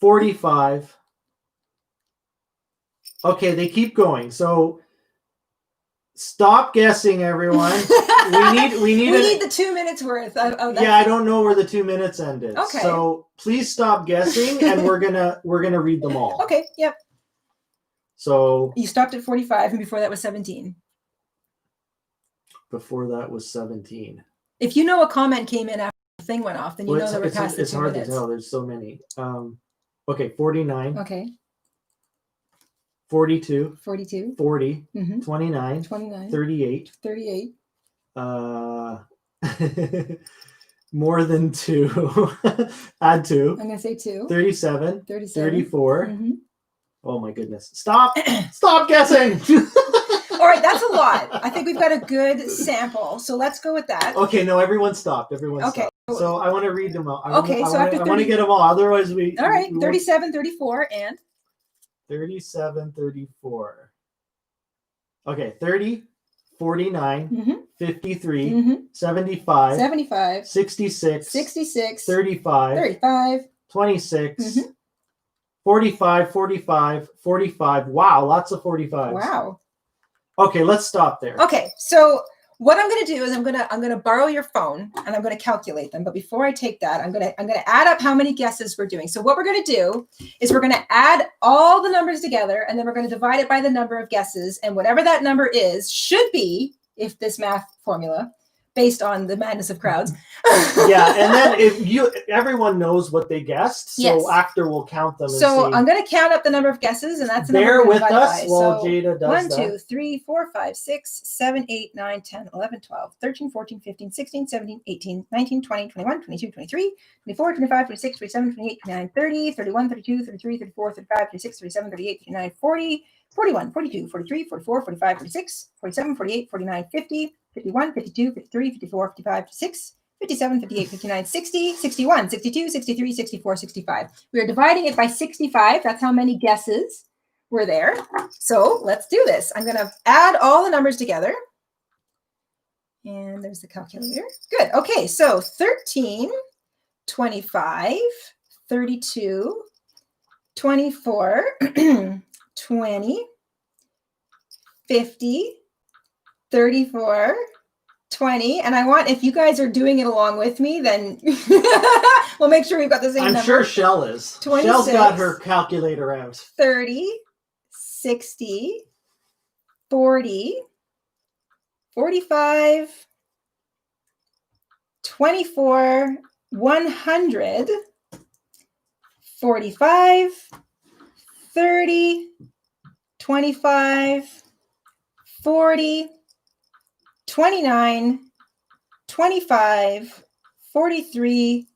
45. Okay, they keep going. So stop guessing, everyone. We need the 2 minutes worth. Yeah, I don't know where the 2 minutes ended. Okay. So please stop guessing, and we're gonna read them all. Okay. Yep. So You stopped at 45, and before that was 17. Before that was 17. If you know a comment came in after the thing went off, then you know that we're past the 2 minutes. It's hard to tell. There's so many. Okay, 49. Okay. 42. 42. 40. 29. 29. 38. 38. More than 2. Add 2. I'm going to say 2. 37. 37. 34. Oh my goodness. Stop guessing. All right, that's a lot. I think we've got a good sample. So let's go with that. Okay, no, everyone stopped. Okay. Stopped. So I want to read them all. I after 30... want to get them all. Otherwise we... All right, 37, 34, and... 37, 34. Okay, 30, 49, 53, 75, 75, 66, 66, 35, 35, 26, 45, 45, 45. Wow, lots of 45s. Wow. Okay, let's stop there. Okay, so what I'm going to do is I'm going to borrow your phone and I'm going to calculate them. But before I take that, I'm going to add up how many guesses we're doing. So what we're going to do is we're going to add all the numbers together and then we're going to divide it by the number of guesses, and whatever that number is should be, if this math formula based on the madness of crowds. Yeah, and then everyone knows what they guessed, so yes. After we'll count them. So I'm going to count up the number of guesses, and that's the number. Bear with us while Jayda does 1, that. 2, 3, 4, 5, 6, 7, 8, 9, 10, 11, 12, 13, 14, 15, 16, 17, 18, 19, 20, 21, 22, 23, 24, 25, 26, 27, 28, 29, 30, 31, 32, 33, 34, 35, 36, 37, 38, 39, 40, 41, 42, 43, 44, 45, 46, 47, 48, 49, 50, 51, 52, 53, 54, 55, 56, 57, 58, 59, 60, 61, 62, 63, 64, 65. We are dividing it by 65. That's how many guesses were there. So let's do this. I'm going to add all the numbers together. And there's the calculator. Good. Okay, so 13, 25, 32, 24, 20, 50, 34, 20, and I want, if you guys are doing it along with me, then we'll make sure we've got the same number. I'm sure Shell is. 26, Shell's got her calculator out. 30, 60, 40, 45, 24, 100, 45, 30, 25, 40, 29, 25, 43,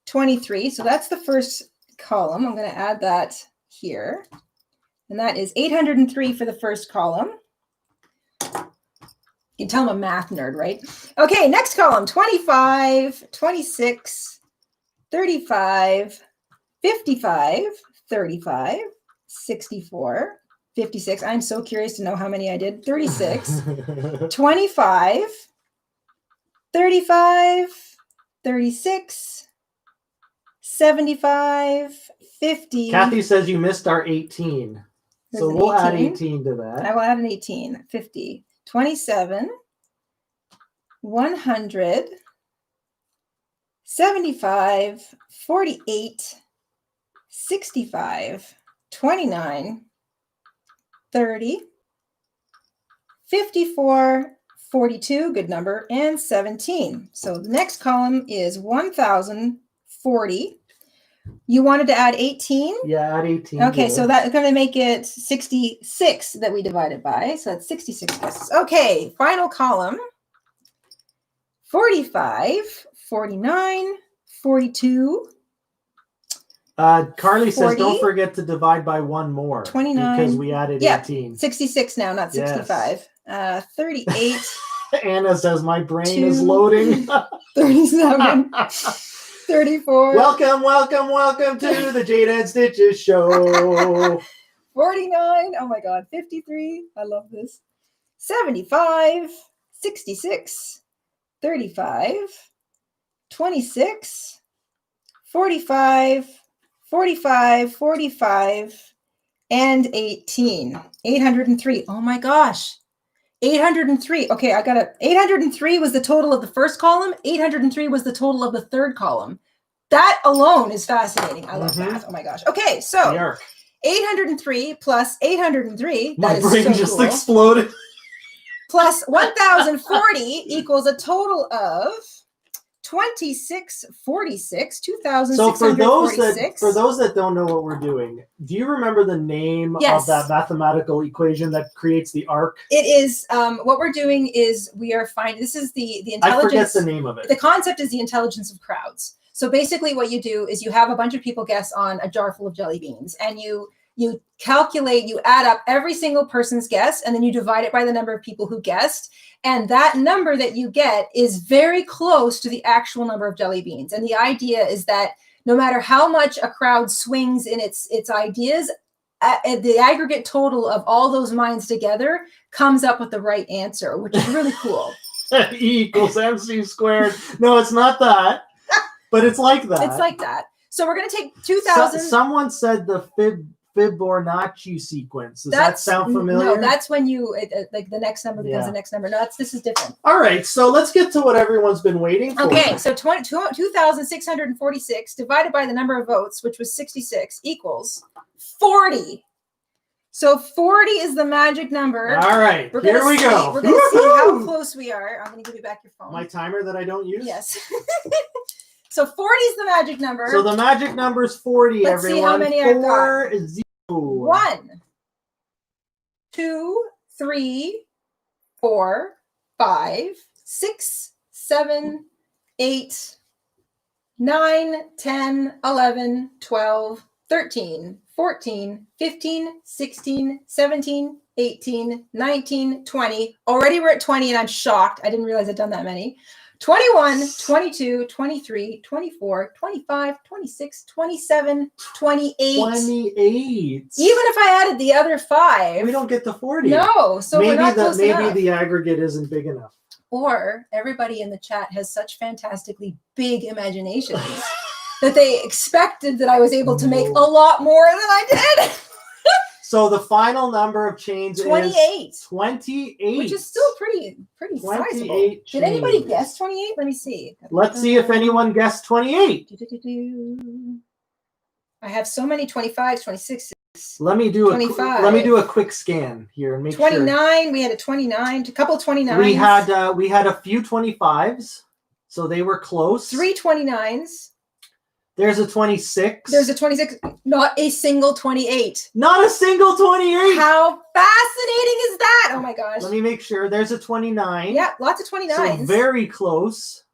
23. So that's the first column. I'm going to add that here. And that is 803 for the first column. You can tell I'm a math nerd, right? Okay, next column, 25, 26, 35, 55, 35, 64, 56. I'm so curious to know how many I did. 36, 25, 35, 36, 75, 50. Kathy says you missed our 18. There's so an we'll 18. add 18 to that. I will add an 18. 50, 27, 100, 75, 48, 65, 29, 30, 54, 42, good number, and 17. So the next column is 1,040. You wanted to add 18? Yeah, add 18. Okay, so that's going to make it 66 that we divided by. So that's 66 guesses. Okay, final column. 45, 49, 42. Carly 40, says don't forget to divide by one more. 29. Because we added 18. 66 now, not 65. Yes. 38. Anna says my brain is loading. 37. 34. Welcome to the Jayda and Stitches show. 49. Oh my God. 53. I love this. 75. 66. 35. 26. 45. 45, 45, and 18. 803. Oh my gosh. 803. Okay, I got it. 803 was the total of the first column. 803 was the total of the third column. That alone is fascinating. I love math. Oh my gosh. Okay, so 803 plus 803. My brain just exploded. Plus 1040 equals a total of 2646. 2646. So for those that don't know what we're doing, do you remember the name of that mathematical equation that creates the arc? It is what we're doing is we are finding, this is the intelligence. I forget the name of it. The concept is the intelligence of crowds. So basically what you do is you have a bunch of people guess on a jar full of jelly beans, and you calculate, you add up every single person's guess, and then you divide it by the number of people who guessed. And that number that you get is very close to the actual number of jelly beans. And the idea is that no matter how much a crowd swings in its ideas, the aggregate total of all those minds together comes up with the right answer, which is really cool. E equals MC squared. No, it's not that, but it's like that. It's like that. So we're going to take 2,000. Someone said the Fibonacci sequence. Does that sound familiar? No, that's when you like the next number becomes the next number. No, this is different. All right, so let's get to what everyone's been waiting for. Okay, so 2,646 divided by the number of votes, which was 66, equals 40. So 40 is the magic number. All right, here we go. We're going to see how close we are. I'm going to give you back your phone. My timer that I don't use? Yes. So 40 is the magic number. So the magic number is 40, Let's everyone. See how many I've got. 1, 2, 3, 4, 5, 6, 7, 8, 9, 10, 11, 12, 13, 14, 15, 16, 17, 18, 19, 20. Already we're at 20 and I'm shocked. I didn't realize I'd done that many. 21, 22, 23, 24, 25, 26, 27, 28. 28. Even if I added the other 5. We don't get to 40. No, so we're not close enough. Maybe the aggregate isn't big enough. Or everybody in the chat has such fantastically big imaginations that they expected that I was able to make a lot more than I did. So the final number of chains 28. is 28. Which is still pretty sizable. Did anybody guess 28? Let me see. Let's see if anyone guessed 28. I have so many 25s, 26s. Let me do a quick scan here and make 29, sure. We had a 29, a couple of 29s. We had a few 25s, so they were close. 3 29s. There's a 26. There's a 26. Not a single 28. Not a single 28. How fascinating is that? Oh my gosh. Let me make sure. There's a 29. Yeah, lots of 29s. So very close.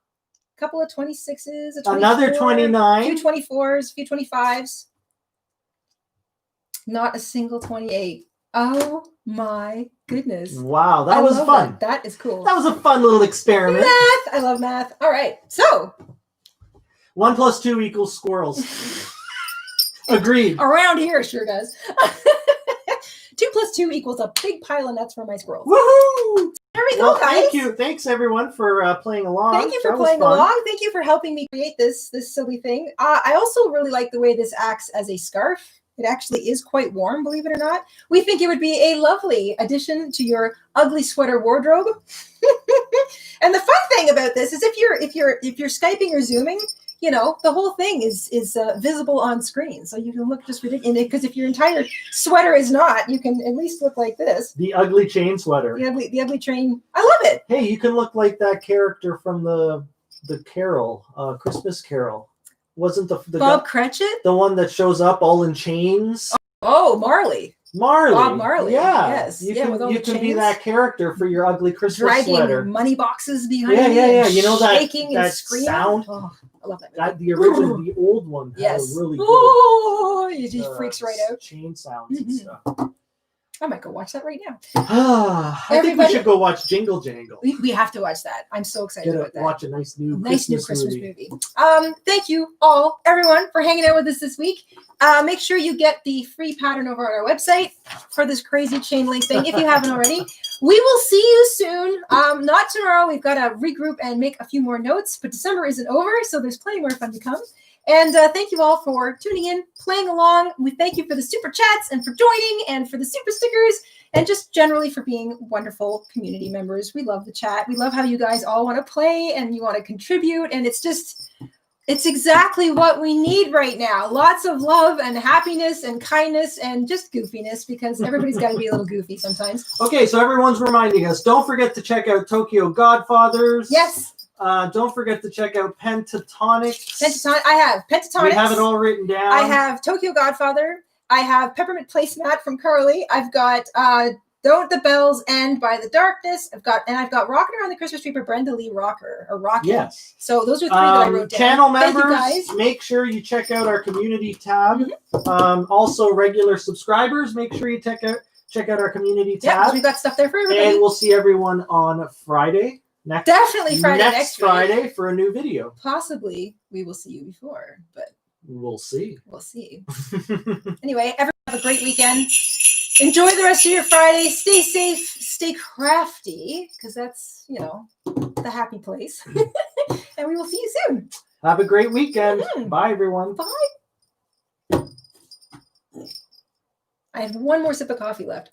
A couple of 26s. Another 29. A few 24s, a few 25s. Not a single 28. Oh my goodness. Wow, that was fun. That is cool. That was a fun little experiment. Math. I love math. All right. So 1 + 2 equals squirrels. Agreed. Around here, it sure does. 2 + 2 equals a big pile of nuts for my squirrels. Woohoo! There we go, guys. Thank you. Thanks, everyone, for playing along. Thank you for playing along. Thank you for helping me create this silly thing. I also really like the way this acts as a scarf. It actually is quite warm, believe it or not. We think it would be a lovely addition to your ugly sweater wardrobe. And the fun thing about this is if you're Skyping or Zooming, you know, the whole thing is visible on screen. So you can look just ridiculous. Because if your entire sweater is not, you can at least look like this. The ugly chain sweater. The ugly chain. I love it. Hey, you can look like that character from the Carol, Christmas Carol. Wasn't the Bob Cratchit? The one that shows up all in chains? Oh, Marley. Bob Marley. Yeah. Yes. You can be that character for your ugly Christmas sweater. Money boxes behind you. Yeah. You know that shaking that and screaming. Sound? Oh, I love that. The original, the old one. Yes. Really good. Oh, he freaks right out. Chain sounds and stuff. I might go watch that right now. I think we should go watch Jingle Jangle. We have to watch that. I'm so excited about that. Watch a nice new Christmas movie. Thank you all, everyone, for hanging out with us this week. Make sure you get the free pattern over on our website for this crazy chain link thing if you haven't already. we will see you soon. Not tomorrow. We've got to regroup and make a few more notes, but December isn't over, so there's plenty more fun to come. And thank you all for tuning in, playing along. We thank you for the super chats and for joining and for the super stickers and just generally for being wonderful community members. We love the chat. We love how you guys all want to play and you want to contribute. And it's exactly what we need right now. Lots of love and happiness and kindness and just goofiness because everybody's got to be a little goofy sometimes. Okay, so everyone's reminding us, don't forget to check out Tokyo Godfathers. Yes. Don't forget to check out Pentatonics. I have Pentatonics. We have it all written down. I have Tokyo Godfather. I have Peppermint Placemat from Carly. I've got Don't the Bells End by the Darkness. I've got Rockin' Around the Christmas Tree by Brenda Lee Rocker or Rockin'. Yes. So those are three that I wrote down. Channel Thank you, members, guys. make sure you check out our community tab. Also, regular subscribers, make sure you check out our community tab. Yeah, we've got stuff there for everybody. And we'll see everyone on Friday. Definitely Friday next Friday for a new video. Possibly we will see you before, but we'll see. We'll see. Anyway, everyone have a great weekend. Enjoy the rest of your Friday. Stay safe. Stay crafty, because that's, the happy place. And we will see you soon. Have a great weekend. Bye, everyone. Bye. I have one more sip of coffee left.